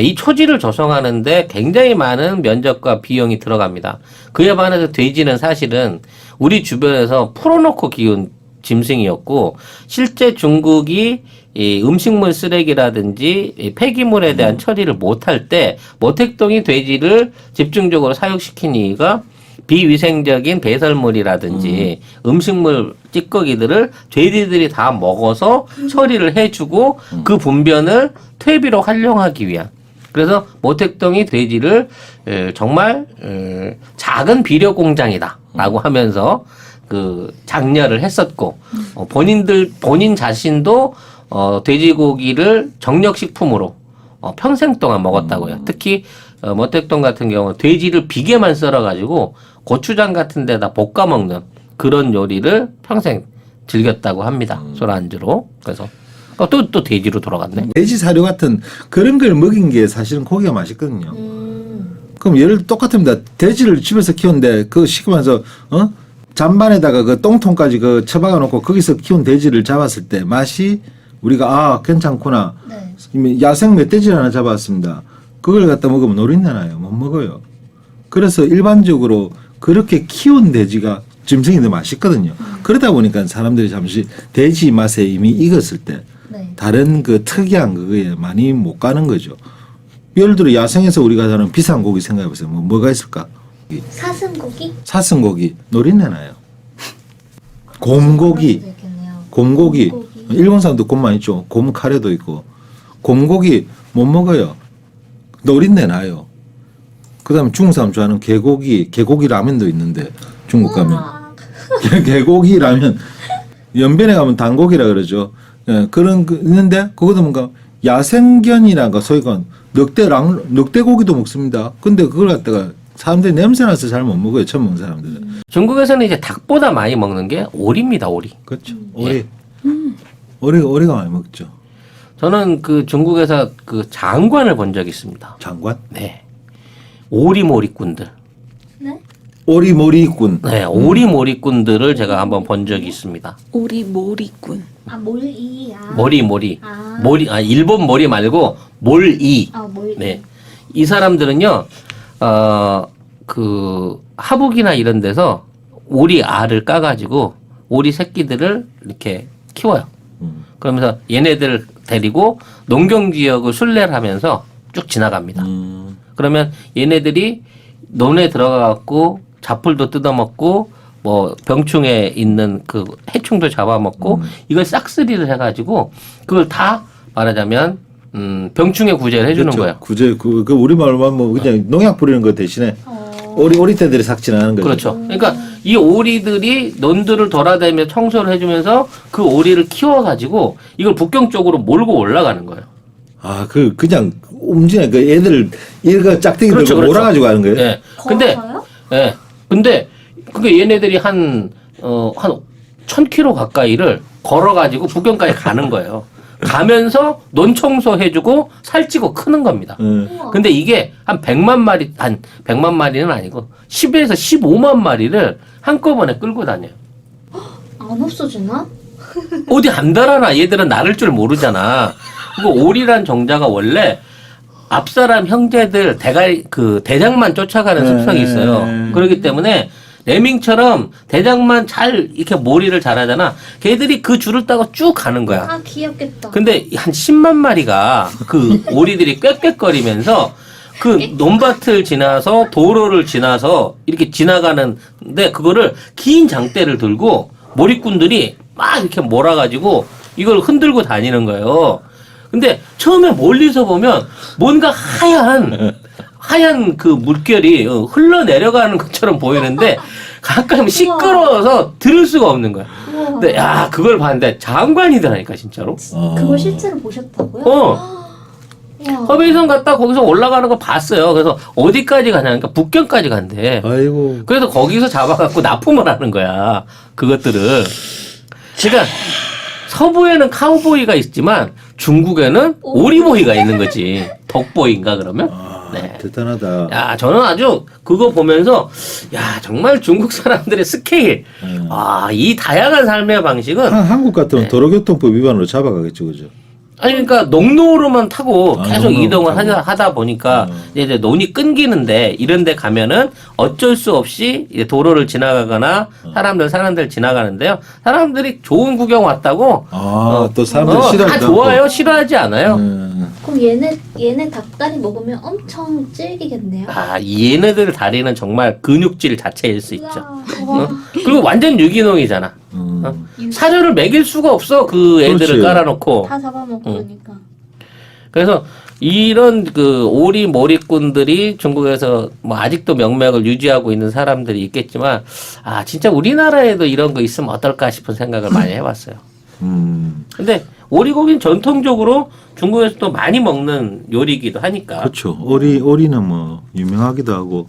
S1: 이 초지를 조성하는데 굉장히 많은 면적과 비용이 들어갑니다. 그에 반해서 돼지는 사실은 우리 주변에서 풀어놓고 키운 짐승이었고 실제 중국이 이 음식물 쓰레기라든지 이 폐기물에 대한 처리를 못할 때 모택동이 돼지를 집중적으로 사육시킨 이유가 비위생적인 배설물이라든지 음식물 찌꺼기들을 돼지들이 다 먹어서 처리를 해주고 그 분변을 퇴비로 활용하기 위한. 그래서 모택동이 돼지를 정말 작은 비료 공장이다라고 하면서 그 장려를 했었고 본인 자신도 돼지고기를 정력식품으로 평생 동안 먹었다고요. 특히 모택동 같은 경우는 돼지를 비계만 썰어가지고 고추장 같은 데다 볶아 먹는 그런 요리를 평생 즐겼다고 합니다. 술안주로. 그래서 또 돼지로 돌아갔네.
S2: 돼지 사료 같은 그런 걸 먹인 게 사실은 고기가 맛있거든요. 그럼 예를 들어 똑같습니다. 돼지를 집에서 키우는데 그거 시키면서 잔반에다가 그 똥통까지 그 처박아 놓고 거기서 키운 돼지를 잡았을 때 맛이 우리가 괜찮구나.
S3: 네.
S2: 이미 야생 멧돼지를 하나 잡았습니다. 그걸 갖다 먹으면 노린내나요? 못 먹어요. 그래서 일반적으로 그렇게 키운 돼지가 짐승이 더 맛있거든요. 그러다 보니까 사람들이 잠시 돼지 맛에 이미 익었을 때
S3: 네.
S2: 다른 그 특이한 그거에 많이 못 가는 거죠. 예를 들어 야생에서 우리가 사는 비싼 고기 생각해 보세요. 뭐가 있을까?
S3: 사슴고기?
S2: 사슴고기 노린내 나요. 곰고기,
S3: 그럴 수도 있겠네요.
S2: 곰고기.
S3: 곰고기.
S2: 일본 사람도 곰 많이 있죠. 곰 카레도 있고. 곰고기 못 먹어요. 노린내 나요. 그다음에 중국 사람 좋아하는 개고기 라면도 있는데 중국 가면
S3: 우와.
S2: 개고기 라면 연변에 가면 단고기라 그러죠. 예, 그런 거 있는데 그것도 뭔가 야생견이란가 소위 건 늑대고기도 먹습니다. 근데 그걸 갖다가 사람들이 냄새 나서 잘 못 먹어요. 처음 먹는 사람들은.
S1: 중국에서는 이제 닭보다 많이 먹는 게 오리입니다. 오리.
S2: 그렇죠. 오리가 많이 먹죠.
S1: 저는 그 중국에서 그 장관을 본 적이 있습니다.
S2: 장관?
S1: 네. 오리몰이꾼들.
S3: 네?
S2: 오리모리꾼.
S1: 네, 오리몰이꾼들을 제가 한번 본 적이 있습니다.
S5: 오리 모리꾼.
S3: 아 몰이. 아.
S1: 몰이.
S3: 아.
S1: 일본 몰이 말고 몰이.
S3: 아 몰.
S1: 네. 이 사람들은요, 그 하북이나 이런 데서 오리 알을 까가지고 오리 새끼들을 이렇게 키워요. 그러면서 얘네들을 데리고 농경지역을 순례를 하면서 쭉 지나갑니다. 그러면 얘네들이 논에 들어가갖고 잡풀도 뜯어먹고 뭐 병충해 있는 그 해충도 잡아먹고 이걸 싹쓸이를 해가지고 그걸 다 말하자면 병충해 구제를 해주는
S2: 그렇죠.
S1: 거예요.
S2: 구제 그 우리말로 뭐 그냥 농약 뿌리는 거 대신에 오리떼들이 싹 지나가는 거죠.
S1: 그렇죠. 그러니까 이 오리들이 논들을 돌아다니며 청소를 해주면서 그 오리를 키워가지고 이걸 북경 쪽으로 몰고 올라가는 거예요.
S2: 아, 그냥 움직이는 그 애들 얘가 짝대기
S1: 그렇죠,
S2: 들고
S1: 그렇죠.
S2: 몰아가지고 하는 거예요.
S1: 예. 근데
S3: 걸어서요?
S1: 예. 근데 그게 얘네들이 한 1000km 가까이를 걸어가지고 북경까지 가는 거예요. 가면서 논 청소해주고 살찌고 크는 겁니다.
S3: 우와.
S1: 근데 이게 한 100만 마리는 아니고 10에서 15만 마리를 한꺼번에 끌고 다녀요.
S3: 안 없어지나?
S1: 어디 안 달아나. 얘들은 나를 줄 모르잖아. 그리고 오리란 종자가 원래 앞사람 형제들 대장만 쫓아가는 습성이 있어요. 그렇기 때문에 레밍처럼 대장만 잘 이렇게 몰이를 잘하잖아. 걔들이 그 줄을 따고 쭉 가는 거야.
S3: 아 귀엽겠다.
S1: 근데 한 10만 마리가 그 오리들이 꽥꽥거리면서 그 논밭을 지나서 도로를 지나서 이렇게 지나가는데 그거를 긴 장대를 들고 몰이꾼들이 막 이렇게 몰아가지고 이걸 흔들고 다니는 거예요. 근데 처음에 멀리서 보면 뭔가 하얀 그 물결이 흘러내려가는 것처럼 보이는데 가끔 시끄러워서 들을 수가 없는 거야.
S3: 우와.
S1: 근데 야 그걸 봤는데 장관이더라니까 진짜로.
S3: 그걸 실제로 보셨다고요? 우와.
S1: 허베이선 갔다 거기서 올라가는 거 봤어요. 그래서 어디까지 가냐니까 북경까지 간대.
S2: 아이고.
S1: 그래서 거기서 잡아갖고 납품을 하는 거야. 그것들을. 그러니까 서부에는 카우보이가 있지만 중국에는 오리보이가 있는 거지. 덕보이인가 그러면? 네.
S2: 대단하다.
S1: 야, 저는 아주 그거 보면서 야 정말 중국 사람들의 스케일, 이 다양한 삶의 방식은
S2: 한국 같으면 도로교통법 위반으로 잡아가겠죠, 그죠?
S1: 아니 그러니까 농로로만 타고 계속
S2: 농로로
S1: 이동을
S2: 타고.
S1: 하다 보니까 이제 논이 끊기는데 이런 데 가면은 어쩔 수 없이 이제 도로를 지나가거나 사람들 사는 데를 지나가는데요. 사람들이 좋은 구경 왔다고
S2: 또 사람들이
S1: 다
S2: 싫어한다고.
S1: 좋아요. 싫어하지 않아요.
S3: 그럼 얘네 닭다리 먹으면 엄청 질기겠네요.
S1: 얘네들 다리는 정말 근육질 자체일 수 있죠.
S3: 우와.
S1: 그리고 완전 유기농이잖아. 사료를 먹일 수가 없어. 그 애들을
S2: 그렇지.
S1: 깔아놓고.
S3: 다 잡아먹으니까.
S1: 그래서 이런 그 오리 몰이꾼들이 중국에서 뭐 아직도 명맥을 유지하고 있는 사람들이 있겠지만 진짜 우리나라에도 이런 거 있으면 어떨까 싶은 생각을 많이 해봤어요. 근데 오리고기는 전통적으로 중국에서도 많이 먹는 요리이기도 하니까.
S2: 그렇죠. 오리는 뭐 유명하기도 하고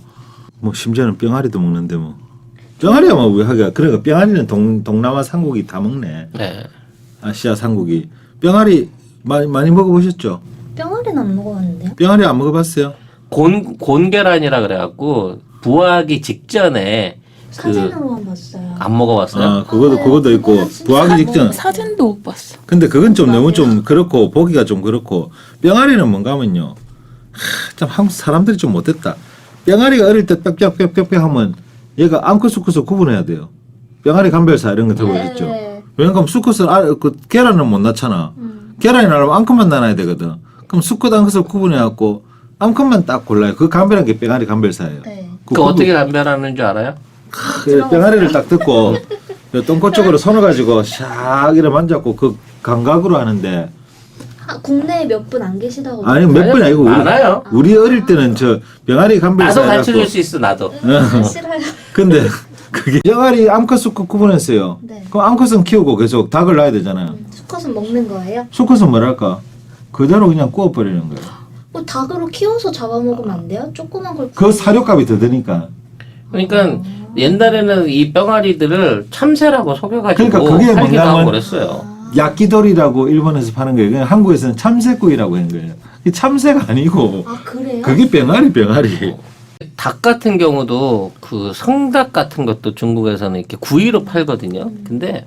S2: 뭐 심지어는 뿅아리도 먹는데 뭐 뿅아리야 뭐 왜 하기야. 그러니까 뿅아리는 동남아 삼국이 다 먹네.
S1: 네.
S2: 아시아 삼국이. 뿅아리 많이 먹어보셨죠?
S3: 뿅아리는 안 먹어봤는데요?
S2: 뿅아리 안 먹어봤어요?
S1: 곤계란이라 그래갖고 부하기 직전에
S3: 사진으로만 봤어요.
S1: 안 먹어봤어요.
S2: 그것도 있고 부하기 직전.
S5: 사진도 못 봤어.
S2: 근데 그건 좀 너무 좀 그렇고 보기가 좀 그렇고 뿅아리는 뭔가 하면요. 참 한국 사람들이 좀 못됐다. 병아리가 어릴 때 빽빽빽빽 하면 얘가 암컷 수컷을 구분해야 돼요. 병아리 감별사 이런 거 들어보셨죠?
S3: 네.
S2: 왜냐면 수컷은 그 계란은 못 낳잖아. 계란이 나려면 암컷만 낳아야 되거든. 그럼 수컷 암컷을 구분해갖고 암컷만 딱 골라요. 그 감별한 게 병아리 감별사예요.
S3: 네.
S1: 그 어떻게 감별하는 줄 알아요?
S2: 병아리를 딱 듣고 똥꼬 쪽으로 손을 가지고 샥 이래 만졌고 그 감각으로 하는데
S3: 국내에 몇 분 안 계시다고.
S2: 아니 몇 분이 아니고
S1: 많아요.
S2: 우리 어릴 때는 저 병아리 감별사
S1: 나도 가르쳐줄 수 있어 나도.
S3: 싫어요.
S2: 근데 그게 병아리 암컷 수컷 구분했어요.
S3: 네.
S2: 그럼 암컷은 키우고 계속 닭을 낳아야 되잖아요.
S3: 수컷은 먹는 거예요?
S2: 수컷은 뭐랄까 그대로 그냥 구워버리는 거예요.
S3: 뭐 닭으로 키워서 잡아먹으면 안 돼요? 조그만 걸.
S2: 그 사료값이 더 드니까.
S1: 그러니까 옛날에는 이 병아리들을 참새라고 속여가지고
S2: 그러니까 그게
S1: 팔기도 하고
S2: 뭐냐면
S1: 그랬어요.
S2: 야끼돌이라고 일본에서 파는 거예요. 그냥 한국에서는 참새구이라고 하는 거예요. 이게 참새가 아니고
S3: 아 그래요?
S2: 그게 병아리.
S1: 닭 같은 경우도 그 성닭 같은 것도 중국에서는 이렇게 구이로 팔거든요. 근데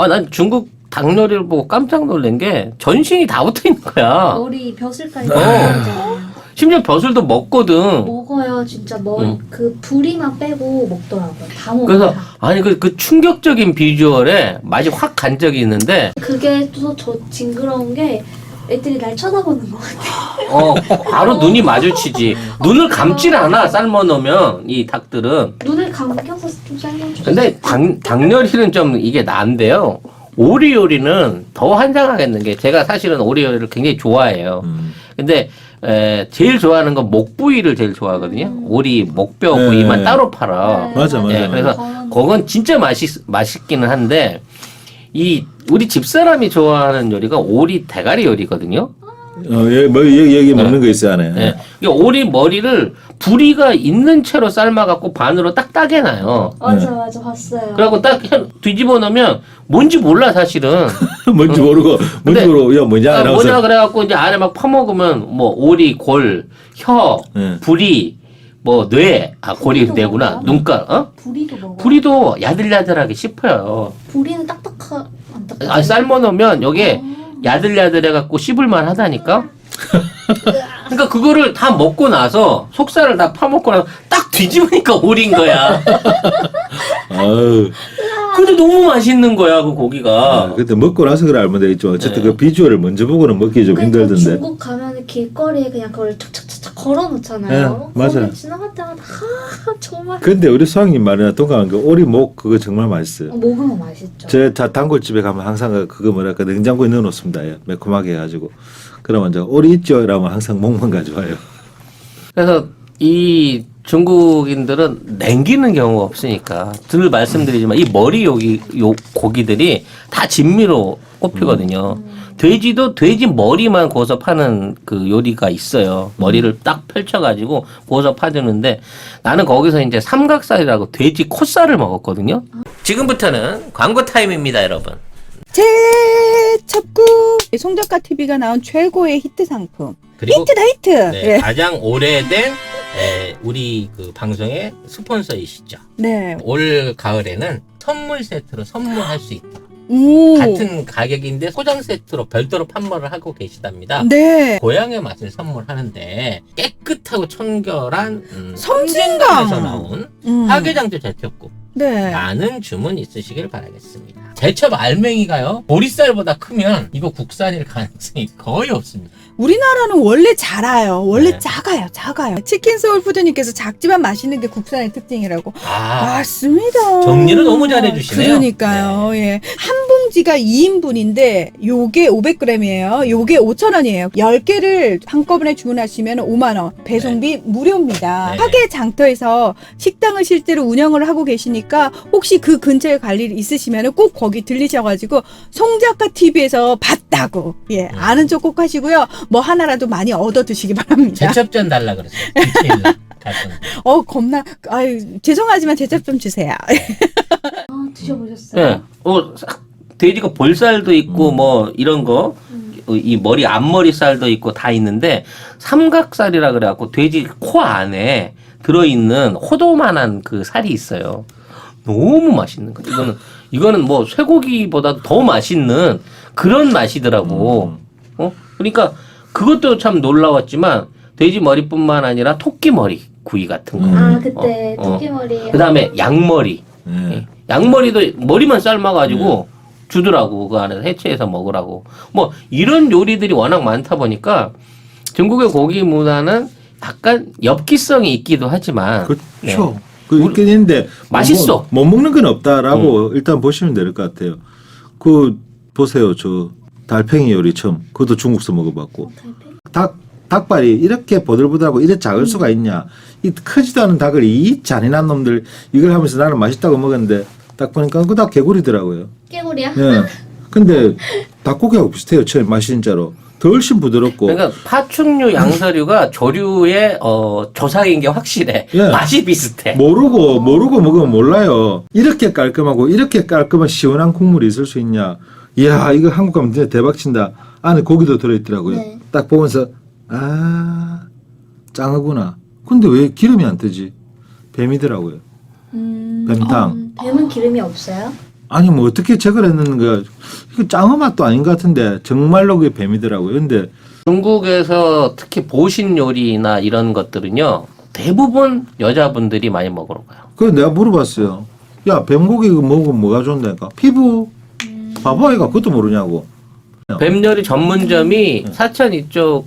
S1: 난 중국 닭 요리를 보고 깜짝 놀란 게 전신이 다 붙어 있는 거야.
S3: 머리 벼슬까지
S1: 어.
S3: 먹잖아요.
S1: 심지어 벼슬도 먹거든.
S3: 먹어요 진짜 머리
S1: 응.
S3: 그 부리만 빼고 먹더라고요. 다 먹어요.
S1: 그래서 아니 그 충격적인 비주얼에 맛이 확 간 적이 있는데
S3: 그게 또 저 징그러운 게 애들이 날 쳐다보는 것 같아.
S1: 바로 눈이 마주치지. 눈을 감질 않아 삶아 놓으면 이 닭들은.
S3: 눈을 감겨서 좀 삶아주세요.
S1: 근데 닭 요리는 좀 이게 난데요. 오리 요리는 더 환장하겠는 게 제가 사실은 오리 요리를 굉장히 좋아해요. 근데 제일 좋아하는 건 목 부위를 제일 좋아하거든요. 오리 목뼈
S2: 네.
S1: 부위만 따로 팔아.
S2: 맞아.
S1: 그래서 그건 진짜 맛있기는 한데 이 우리 집사람이 좋아하는 요리가 오리 대가리 요리거든요.
S2: 여기 먹는 거 있어요 안에.
S1: 예. 이게 오리 머리를 부리가 있는 채로 삶아갖고 반으로 딱 따개놔요.
S3: 맞아 봤어요.
S1: 그래갖고 딱 뒤집어 놓으면 뭔지 몰라 사실은.
S2: 뭔지 모르고
S1: 근데
S2: 야 뭐냐 나와서
S1: 뭐냐 그래갖고 이제 안에 막 퍼먹으면 뭐 오리 골, 혀,
S2: 네.
S1: 부리, 뭐 뇌, 고리
S3: 부리도
S1: 뇌구나,
S3: 먹어요?
S1: 눈깔,
S3: 부리도 먹어.
S1: 부리도 야들야들하게 씹혀요.
S3: 부리는 딱딱한 안 딱딱.
S1: 아 삶아 놓으면 여기에 야들야들해갖고 씹을만 하다니까. 그러니까 그거를 다 먹고 나서 속살을 다 파먹고 나서 딱 뒤집으니까 오리인 거야.
S2: 아유.
S1: 근데 너무 맛있는 거야 그 고기가.
S2: 그때 먹고 나서 그래 알면 되겠죠. 어쨌든
S1: 네.
S2: 그 비주얼을 먼저 보고는 먹기 좀
S3: 그러니까
S2: 힘들던데.
S3: 중국 가면 길거리에 그냥 그걸 착착착착 걸어놓잖아요.
S2: 네, 맞아요.
S3: 거기 지나갈 때마다 정말
S2: 근데 우리 수학님 말이나 동감한 게 오리 목 그거 정말 맛있어요.
S3: 먹으면 맛있죠.
S2: 제 단골집에 가면 항상 그거 뭐랄까 냉장고에 넣어놓습니다. 예, 매콤하게 해가지고. 그러면 이제 오리 있죠? 이러면 항상 목만 가져와요.
S1: 그래서 이 중국인들은 냉기는 경우가 없으니까 늘 말씀드리지만 이 머리 요 고기들이 다 진미로 꼽히거든요. 돼지도 돼지 머리만 구워서 파는 그 요리가 있어요. 머리를 딱 펼쳐가지고 구워서 파주는데 나는 거기서 이제 삼각살이라고 돼지 콧살을 먹었거든요. 지금부터는 광고 타임입니다, 여러분.
S4: 제첩구 송작가 TV가 나온 최고의 히트 상품.
S1: 그리고
S4: 히트다 히트.
S1: 네,
S4: 예.
S1: 가장 오래된 우리 그 방송의 스폰서이시죠.
S4: 네.
S1: 올 가을에는 선물 세트로 선물할 수 있다.
S4: 오.
S1: 같은 가격인데 소장 세트로 별도로 판매를 하고 계시답니다.
S4: 네.
S1: 고향의 맛을 선물하는데 깨끗하고 청결한
S4: 섬진강.
S1: 섬진강에서 나온
S4: 음.
S1: 화개장터 제첩국
S4: 네.
S1: 많은 주문 있으시길 바라겠습니다. 제첩 알맹이가요 보리쌀보다 크면 이거 국산일 가능성이 거의 없습니다.
S4: 우리나라는 원래 작아요. 원래
S1: 네.
S4: 작아요. 치킨 소울푸드님께서 작지만 맛있는 게 국산의 특징이라고. 맞습니다.
S1: 정리를 너무 잘해주시네요.
S4: 그러니까요. 예. 한 봉지가 2인분인데 요게 500g이에요. 요게 5,000원이에요. 10개를 한꺼번에 주문하시면 5만 원. 배송비 무료입니다.
S1: 네.
S4: 화계 장터에서 식당을 실제로 운영을 하고 계시니까 혹시 그 근처에 갈 일 있으시면 꼭 거기 들리셔가지고 송작가 TV에서 봤다고 아는 척 꼭 하시고요. 뭐 하나라도 많이 얻어 드시기 바랍니다.
S1: 제첩전 달라 그랬어요. 디테일 갔던.
S4: 겁나 죄송하지만 제첩 좀 주세요.
S3: 아, 드셔보셨어요?
S1: 네. 돼지가 볼살도 있고 뭐 이런 거. 이 머리 앞머리살도 있고 다 있는데 삼각살이라 그래갖고 돼지 코 안에 들어있는 호도만한 그 살이 있어요. 너무 맛있는 거. 이거는 뭐 쇠고기보다 더 맛있는 그런 맛이더라고. 그러니까 그것도 참 놀라웠지만 돼지 머리뿐만 아니라 토끼 머리 구이 같은 거.
S3: 아 그때 토끼머리.
S1: 그다음에 양머리.
S2: 예.
S1: 양머리도 머리만 삶아가지고 주더라고. 그 안에서 해체해서 먹으라고. 뭐 이런 요리들이 워낙 많다 보니까 중국의 고기 문화는 약간 엽기성이 있기도 하지만
S2: 그렇죠. 그 있긴 있는데
S1: 맛있어.
S2: 못 먹는 건 없다라고 일단 보시면 될 것 같아요. 그 보세요. 저 달팽이 요리 처음 그것도 중국서 먹어봤고 닭발이 이렇게 보들보들하고 이렇게 작을 수가 있냐. 이 크지도 않은 닭을 이 잔인한 놈들 이걸 하면서 나는 맛있다고 먹었는데 딱 보니까 그 닭 개구리더라고요.
S3: 깨구리야?
S2: 예. 근데 닭고기하고 비슷해요. 처음 맛이 진짜로. 더 훨씬 부드럽고.
S1: 그러니까 파충류, 양서류가 조류의 조상인 게 확실해.
S2: 예.
S1: 맛이 비슷해.
S2: 모르고 먹으면 몰라요. 이렇게 깔끔하고 이렇게 깔끔한 시원한 국물이 있을 수 있냐. 이야 이거 한국 가면 진짜 대박 친다. 안에 고기도 들어있더라고요.
S3: 네.
S2: 딱 보면서 아 짱하구나. 근데 왜 기름이 안 뜨지? 뱀이더라고요. 뱀탕.
S3: 뱀은 기름이 없어요?
S2: 아니 뭐 어떻게 저걸 했는 거야. 이거 짱어 맛도 아닌 것 같은데 정말로 그게 뱀이더라고요. 근데
S1: 중국에서 특히 보신 요리나 이런 것들은요. 대부분 여자분들이 많이 먹으러 가요.
S2: 그래 내가 물어봤어요. 야 뱀고기 이거 먹으면 뭐가 좋은다니까. 피부. 봐봐 아이가 그것도 모르냐고.
S1: 뱀 요리 전문점이 사천 이쪽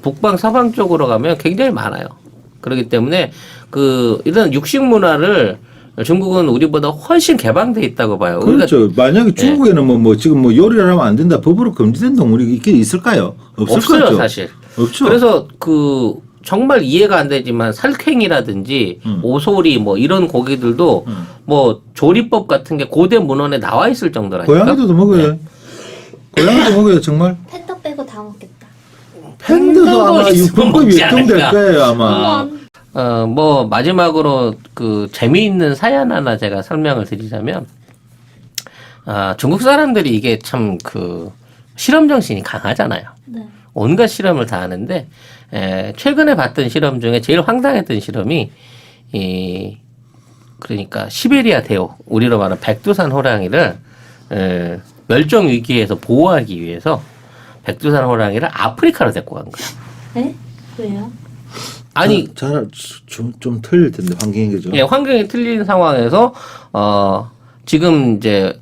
S1: 북방 서방 쪽으로 가면 굉장히 많아요. 그렇기 때문에 이런 육식 문화를 중국은 우리보다 훨씬 개방돼 있다고 봐요.
S2: 그렇죠. 만약에 중국에는 뭐 지금 뭐 요리를 하면 안 된다 법으로 금지된 동물이 있긴 있을까요? 없을
S1: 없어요,
S2: 거죠.
S1: 사실.
S2: 없죠.
S1: 그래서 정말 이해가 안 되지만 살쾡이라든지 오소리 뭐 이런 고기들도 뭐 조리법 같은 게 고대 문헌에 나와 있을 정도라니까.
S2: 고양이도 먹어요. 고양이도 먹어요 정말.
S3: 팬더 빼고 다 먹겠다.
S2: 팬들도 아마
S1: 있으면
S2: 육군법이
S1: 먹지
S2: 유통될
S1: 않을까.
S2: 거예요 아마.
S1: 뭐 마지막으로 재미있는 사연 하나 제가 설명을 드리자면 중국 사람들이 이게 참 실험 정신이 강하잖아요.
S3: 네.
S1: 온갖 실험을 다 하는데 최근에 봤던 실험 중에 제일 황당했던 실험이 그러니까 시베리아 대오 우리로 말하는 백두산 호랑이를 멸종 위기에서 보호하기 위해서 백두산 호랑이를 아프리카로 데리고 간 거야.
S3: 네? 왜요?
S1: 아니
S2: 좀 틀릴 텐데 환경이 그죠?
S1: 예, 환경이 틀린 상황에서 지금 이제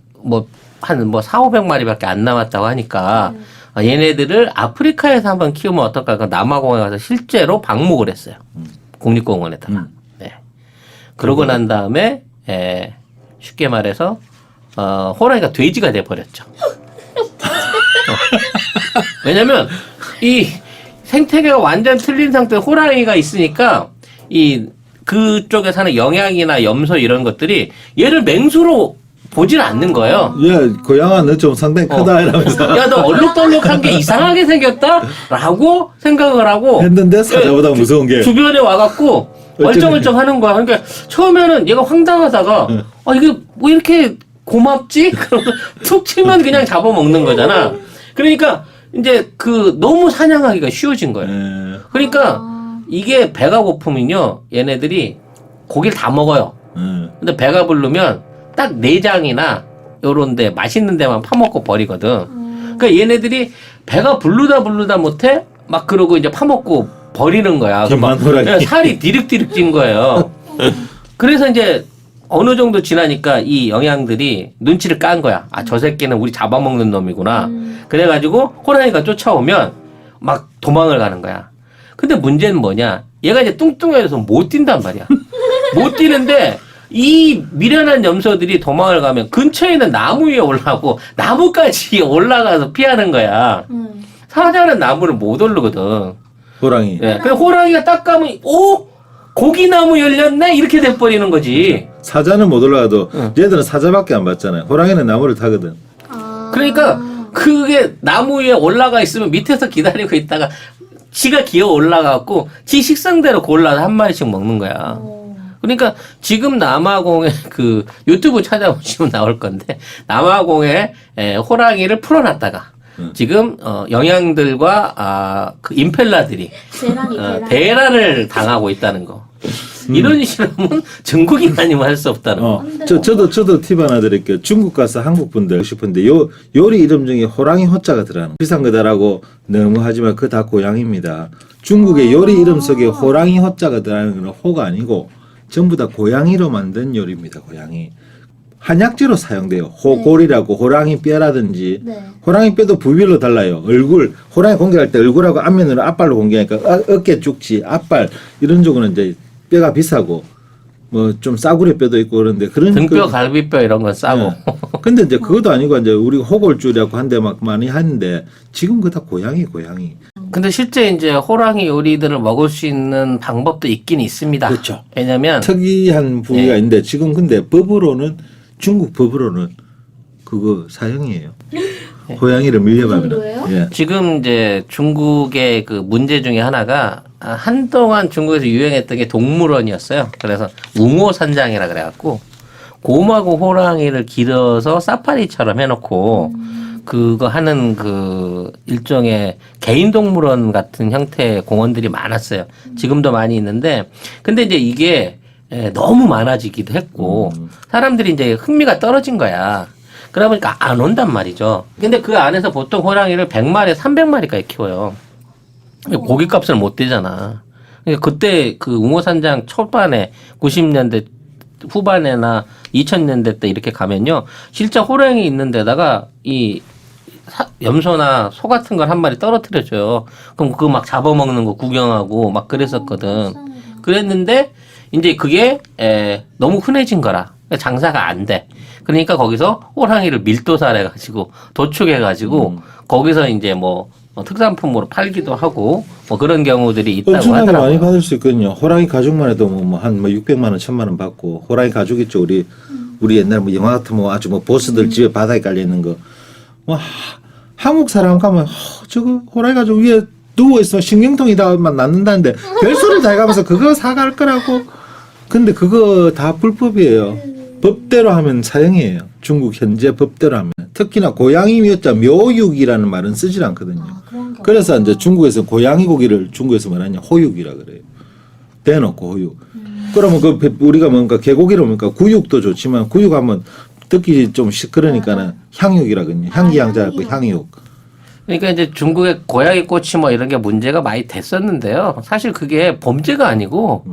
S1: 한 4,500마리밖에 안 남았다고 하니까 얘네들을 아프리카에서 한번 키우면 어떨까? 남아공에 가서 실제로 방목을 했어요. 국립공원에다가. 네. 그러고 난 다음에 쉽게 말해서 호랑이가 돼지가 돼 버렸죠. 왜냐면 이 생태계가 완전 틀린 상태에 호랑이가 있으니까 그쪽에 사는 영양이나 염소 이런 것들이 얘를 맹수로 보질 않는 거예요.
S2: 야 고양아 너 좀 상당히 크다 이러면서
S1: 야, 너 얼룩덜룩한 게 이상하게 생겼다? 라고 생각을 하고
S2: 했는데 사자보다 무서운 게
S1: 주변에 와갖고 얼쩡얼쩡 하는 거야. 그러니까 처음에는 얘가 황당하다가 이게 뭐 이렇게 고맙지? 그러면서 툭 치면 그냥 잡아먹는 거잖아. 그러니까 이제 너무 사냥하기가 쉬워진 거예요.
S2: 예.
S1: 그러니까 이게 배가 고프면요 얘네들이 고기를 다 먹어요. 근데 배가 부르면 딱 내장이나 요런 데 맛있는 데만 파먹고 버리거든. 그러니까 얘네들이 배가 부르다 못해 막 그러고 이제 파먹고 버리는 거야.
S2: 기만 호랑이.
S1: 살이 디륵디륵 찐 거예요. 그래서 이제 어느 정도 지나니까 이 영양들이 눈치를 깐 거야. 저 새끼는 우리 잡아먹는 놈이구나. 그래가지고 호랑이가 쫓아오면 막 도망을 가는 거야. 근데 문제는 뭐냐? 얘가 이제 뚱뚱해서 못 뛴단 말이야. 못 뛰는데 이 미련한 염소들이 도망을 가면 근처에 있는 나무 위에 올라가고 나무까지 올라가서 피하는 거야. 사자는 나무를 못 오르거든.
S2: 호랑이.
S1: 예. 그래서 호랑이가 딱 가면 고기나무 열렸네? 이렇게 돼버리는 거지.
S2: 사자는 못 올라가도 얘들은 사자밖에 안 봤잖아요. 호랑이는 나무를 타거든.
S1: 그러니까 그게 나무 위에 올라가 있으면 밑에서 기다리고 있다가 지가 기어 올라가고 지 식성대로 골라서 한 마리씩 먹는 거야. 그러니까 지금 남아공에 유튜브 찾아보시면 나올 건데 남아공에 호랑이를 풀어놨다가 지금 영양들과 임펠라들이
S3: 계란이 계란.
S1: 대란을 당하고 있다는 거. 이런 실험은 중국인 아니면 할 수 없다는 거.
S2: 저도 팁 하나 드릴게요. 중국 가서 한국 분들 싶은데 요리 이름 중에 호랑이 호자가 들어가는 거. 비싼 거다라고 너무 하지만 그거 다 고양입니다. 중국의 요리 이름 속에 호랑이 호자가 들어가는 건 호가 아니고 전부 다 고양이로 만든 요리입니다. 고양이. 한약재로 사용돼요. 호골이라고 호랑이 뼈라든지
S3: 네.
S2: 호랑이 뼈도 부위별로 달라요. 얼굴 호랑이 공개할 때 얼굴하고 앞면으로 앞발로 공개하니까 어깨 쪽지, 앞발 이런 쪽은 이제 뼈가 비싸고 뭐 좀 싸구려 뼈도 있고 그런데 그런
S1: 등뼈, 갈비뼈 이런 건 싸고.
S2: 네. 근데 이제 그것도 아니고 이제 우리 호골줄이라고 한데 막 많이 하는데 지금 그거 다 고양이.
S1: 근데 실제 이제 호랑이 요리들을 먹을 수 있는 방법도 있긴 있습니다.
S2: 그렇죠.
S1: 왜냐면
S2: 특이한 부위가
S1: 네.
S2: 있는데 지금 근데 중국 법으로는 그거 사형이에요. 고양이를 밀려가면.
S3: 정도예요?
S2: 예.
S1: 지금 이제 중국의 그 문제 중에 하나가 한동안 중국에서 유행했던 게 동물원이었어요. 그래서 웅호산장이라 그래갖고 곰하고 호랑이를 길어서 사파리처럼 해놓고 그거 하는 그 일종의 개인 동물원 같은 형태의 공원들이 많았어요. 지금도 많이 있는데 근데 이제 이게 너무 많아지기도 했고 사람들이 이제 흥미가 떨어진 거야. 그러다 보니까 안 온단 말이죠. 근데 그 안에서 보통 호랑이를 100마리, 300마리까지 키워요. 고깃값을 못 대잖아. 그러니까 그때 그 웅호산장 초반에 90년대 후반에나 2000년대 때 이렇게 가면요. 실제 호랑이 있는 데다가 이 염소나 소 같은 걸 한 마리 떨어뜨려줘요. 그럼 그거 막 잡아먹는 거 구경하고 막 그랬었거든. 그랬는데 이제 그게 너무 흔해진 거라 장사가 안 돼. 그러니까 거기서 호랑이를 밀도살해가지고 도축해가지고 거기서 이제 뭐 특산품으로 팔기도 하고 뭐 그런 경우들이 있다고
S2: 엄청나게
S1: 하더라고요.
S2: 많이 받을 수 있거든요. 호랑이 가죽만 해도 한 600만 원, 1000만 원 받고 호랑이 가죽 있죠. 우리 옛날 뭐 영화 같은 뭐 아주 뭐 보스들 집에 바닥에 깔려 있는 거. 뭐 한국 사람 가면 저거 호랑이 가죽 위에 누워 있어 신경통이다만 낫는다는데 별소리를 다 해가면서 그거 사갈 거라고. 근데 그거 다 불법이에요. 법대로 하면 사형이에요. 중국 현재 법대로 하면. 특히나 고양이 묘자 묘육이라는 말은 쓰질 않거든요.
S3: 그런가
S2: 그래서 이제 중국에서 고양이 고기를 중국에서 말하냐 호육이라 그래요. 대놓고 호육. 그러면 그 우리가 뭔가 개고기를 먹으니까 구육도 좋지만 구육하면 듣기 좀 시끄러니까는 향육이라거든요. 향기향자고 향육.
S1: 그러니까 이제 중국의 고양이 꼬치 뭐 이런 게 문제가 많이 됐었는데요. 사실 그게 범죄가 아니고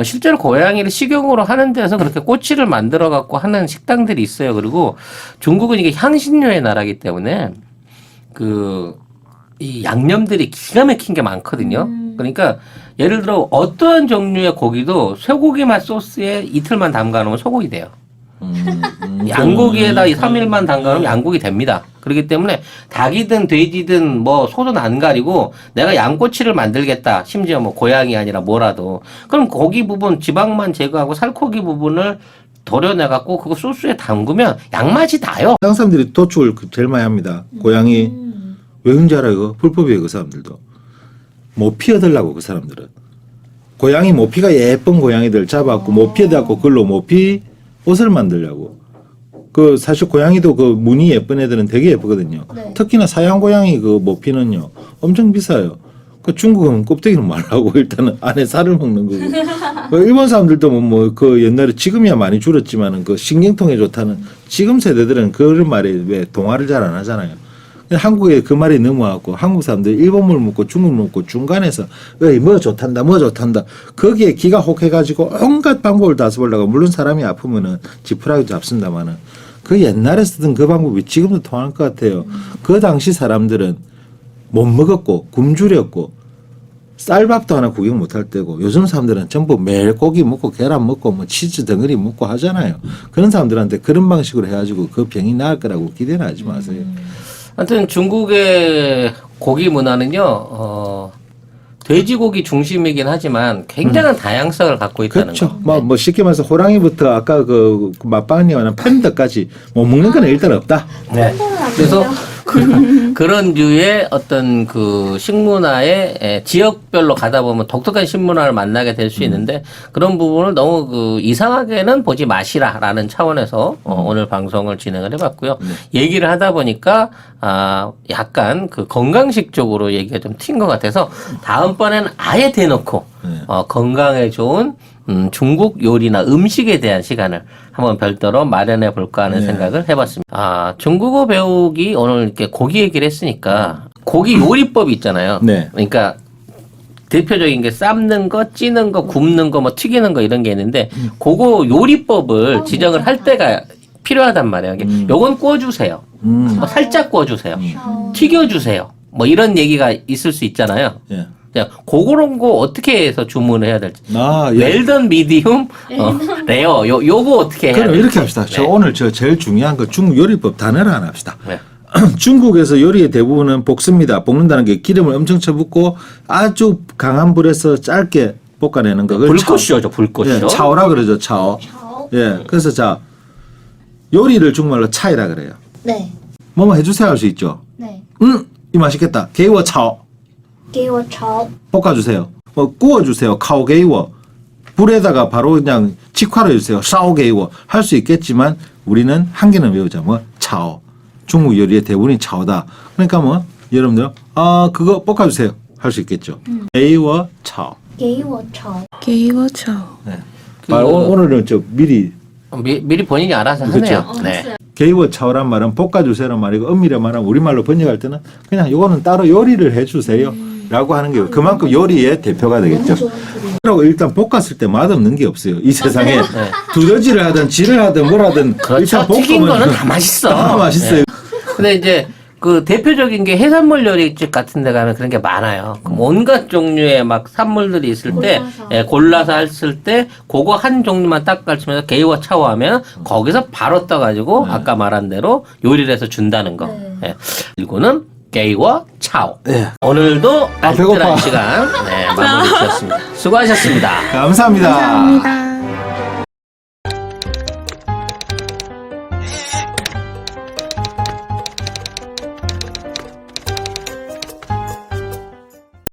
S1: 실제로 고양이를 식용으로 하는 데서 그렇게 꼬치를 만들어 갖고 하는 식당들이 있어요. 그리고 중국은 이게 향신료의 나라기 때문에 이 양념들이 기가 막힌 게 많거든요. 그러니까 예를 들어 어떠한 종류의 고기도 쇠고기 맛 소스에 이틀만 담가 놓으면 소고기 돼요. 양고기에다 3일만 담가놓으면 양고기 됩니다. 그렇기 때문에 닭이든 돼지든 뭐 소든 안 가리고 내가 양꼬치를 만들겠다. 심지어 뭐 고양이 아니라 뭐라도. 그럼 고기 부분 지방만 제거하고 살코기 부분을 도려내갖고 그거 소스에 담그면 양맛이 나요.
S2: 한국 사람들이 도축을 제일 많이 합니다. 고양이 왜 그런지 알아요? 이거? 불법이에요. 그 사람들도. 모피 얻으려고 그 사람들은. 고양이 모피가 예쁜 고양이들 잡아갖고 모피 얻어갖고 그걸로 모피 옷을 만들려고. 그 사실 고양이도 그 무늬 예쁜 애들은 되게 예쁘거든요.
S3: 네.
S2: 특히나 사양 고양이 그 모피는요 엄청 비싸요. 그 중국은 껍데기는 말라고 일단은 안에 살을 먹는 거고. 그 일본 사람들도 뭐 그 옛날에 지금이야 많이 줄었지만은 그 신경통에 좋다는 지금 세대들은 그런 말에 왜 동화를 잘 안 하잖아요. 한국에 그 말이 넘어왔고 한국 사람들 일본물 먹고 중국물 먹고 중간에서 뭐 좋단다 뭐 좋단다 거기에 기가 혹해가지고 온갖 방법을 다 써보려고 물론 사람이 아프면은 지푸라기 잡순다마는 그 옛날에 쓰던 그 방법이 지금도 통할 것 같아요. 그 당시 사람들은 못 먹었고 굶주렸고 쌀밥도 하나 구경 못할 때고 요즘 사람들은 전부 매일 고기 먹고 계란 먹고 뭐 치즈 덩어리 먹고 하잖아요. 그런 사람들한테 그런 방식으로 해가지고 그 병이 나을 거라고 기대는 하지 마세요.
S1: 하여튼 중국의 고기 문화는요, 돼지고기 중심이긴 하지만 굉장한 다양성을 갖고 있다는
S2: 그렇죠.
S1: 거.
S2: 뭐 쉽게 말해서 호랑이부터 아까 그 맛방님 말한 팬더까지 뭐 먹는 건 일단 없다.
S1: 네. 그래서 그런 류의 어떤 그 식문화의 지역별로 가다 보면 독특한 식문화를 만나게 될 수 있는데 그런 부분을 너무 그 이상하게는 보지 마시라라는 차원에서 오늘 방송을 진행을 해봤고요. 얘기를 하다 보니까 약간 그 건강식 쪽으로 얘기가 좀 튄 것 같아서 다음번에는 아예 대놓고
S2: 네.
S1: 건강에 좋은 중국 요리나 음식에 대한 시간을 한번 별도로 마련해 볼까 하는
S2: 네.
S1: 생각을 해봤습니다. 중국어 배우기 오늘 이렇게 고기 얘기를 했으니까 고기 요리법이 있잖아요.
S2: 네.
S1: 그러니까 대표적인 게 삶는 거, 찌는 거, 굽는 거, 뭐 튀기는 거 이런 게 있는데 그거 요리법을 지정을 할 때가 필요하단 말이에요. 요건 구워주세요. 뭐 살짝 구워주세요. 튀겨주세요. 뭐 이런 얘기가 있을 수 있잖아요.
S2: 예.
S1: 그냥 그런 거 어떻게 해서 주문을 해야 될지.
S2: 아, 예.
S1: 웰던, 미디움, 레어 요거 어떻게 해야
S2: 그럼
S1: 될지.
S2: 이렇게 합시다. 저
S1: 네.
S2: 오늘 제일 중요한 거 중국 요리법 단어를 하나 합시다.
S1: 네.
S2: 중국에서 요리의 대부분은 볶습니다. 볶는다는 게 기름을 엄청 쳐붓고 아주 강한 불에서 짧게 볶아내는 거. 그걸
S1: 불꽃쇼죠, 불꽃쇼.
S2: 예, 차오라 그러죠, 차오.
S3: 차오.
S2: 예, 그래서 자 요리를 중국말로 차이라 그래요.
S3: 네.
S2: 뭐뭐 해주세요 할 수 있죠.
S3: 네.
S2: 이 맛있겠다. 게이워 차오.
S3: 给我炒
S2: 볶아주세요. 구워주세요. 카오 게이워. 불에다가 바로 그냥 직화로 해주세요. 샤오 게이워. 할 수 있겠지만 우리는 한 개는 외우자. 뭐 차오. 중국 요리의 대부분이 차오다. 그러니까 뭐 여러분들 그거 볶아주세요. 할 수 있겠죠. 게이워 차오.
S3: 给我炒
S5: 게이워쳐.
S2: 네. 오늘은 저 미리
S1: 미리 본인이 알아서
S2: 그렇죠.
S1: 하네요. 네.
S2: 게이워 차오란 말은 볶아주세요란 말이고 엄밀히 말하면 우리말로 번역할 때는 그냥 이거는 따로 요리를 해주세요 라고 하는 게 그만큼 요리의 대표가 되겠죠. 그리고 일단 볶았을 때 맛없는 게 없어요. 이 세상에 두더지를 하든 지를 하든 뭘 하든
S1: 그렇죠.
S2: 일단
S1: 튀긴
S2: 볶으면
S1: 거는 다 맛있어.
S2: 다 맛있어요.
S1: 네. 근데 이제 그 대표적인 게 해산물 요리집 같은 데 가면 그런 게 많아요. 그럼 온갖 종류의 막 산물들이 있을 때
S3: 골라서.
S1: 골라서 했을 때 그거 한 종류만 딱 가르치면서 게이와 차오 하면 거기서 바로 떠가지고 아까 말한 대로 요리를 해서 준다는 거.
S3: 네.
S1: 예. 이거는 게이와 차오.
S2: 네.
S1: 오늘도
S2: 배고파.
S1: 알뜰한 시간 마무리 지었습니다. 수고하셨습니다.
S2: 감사합니다.
S5: 감사합니다.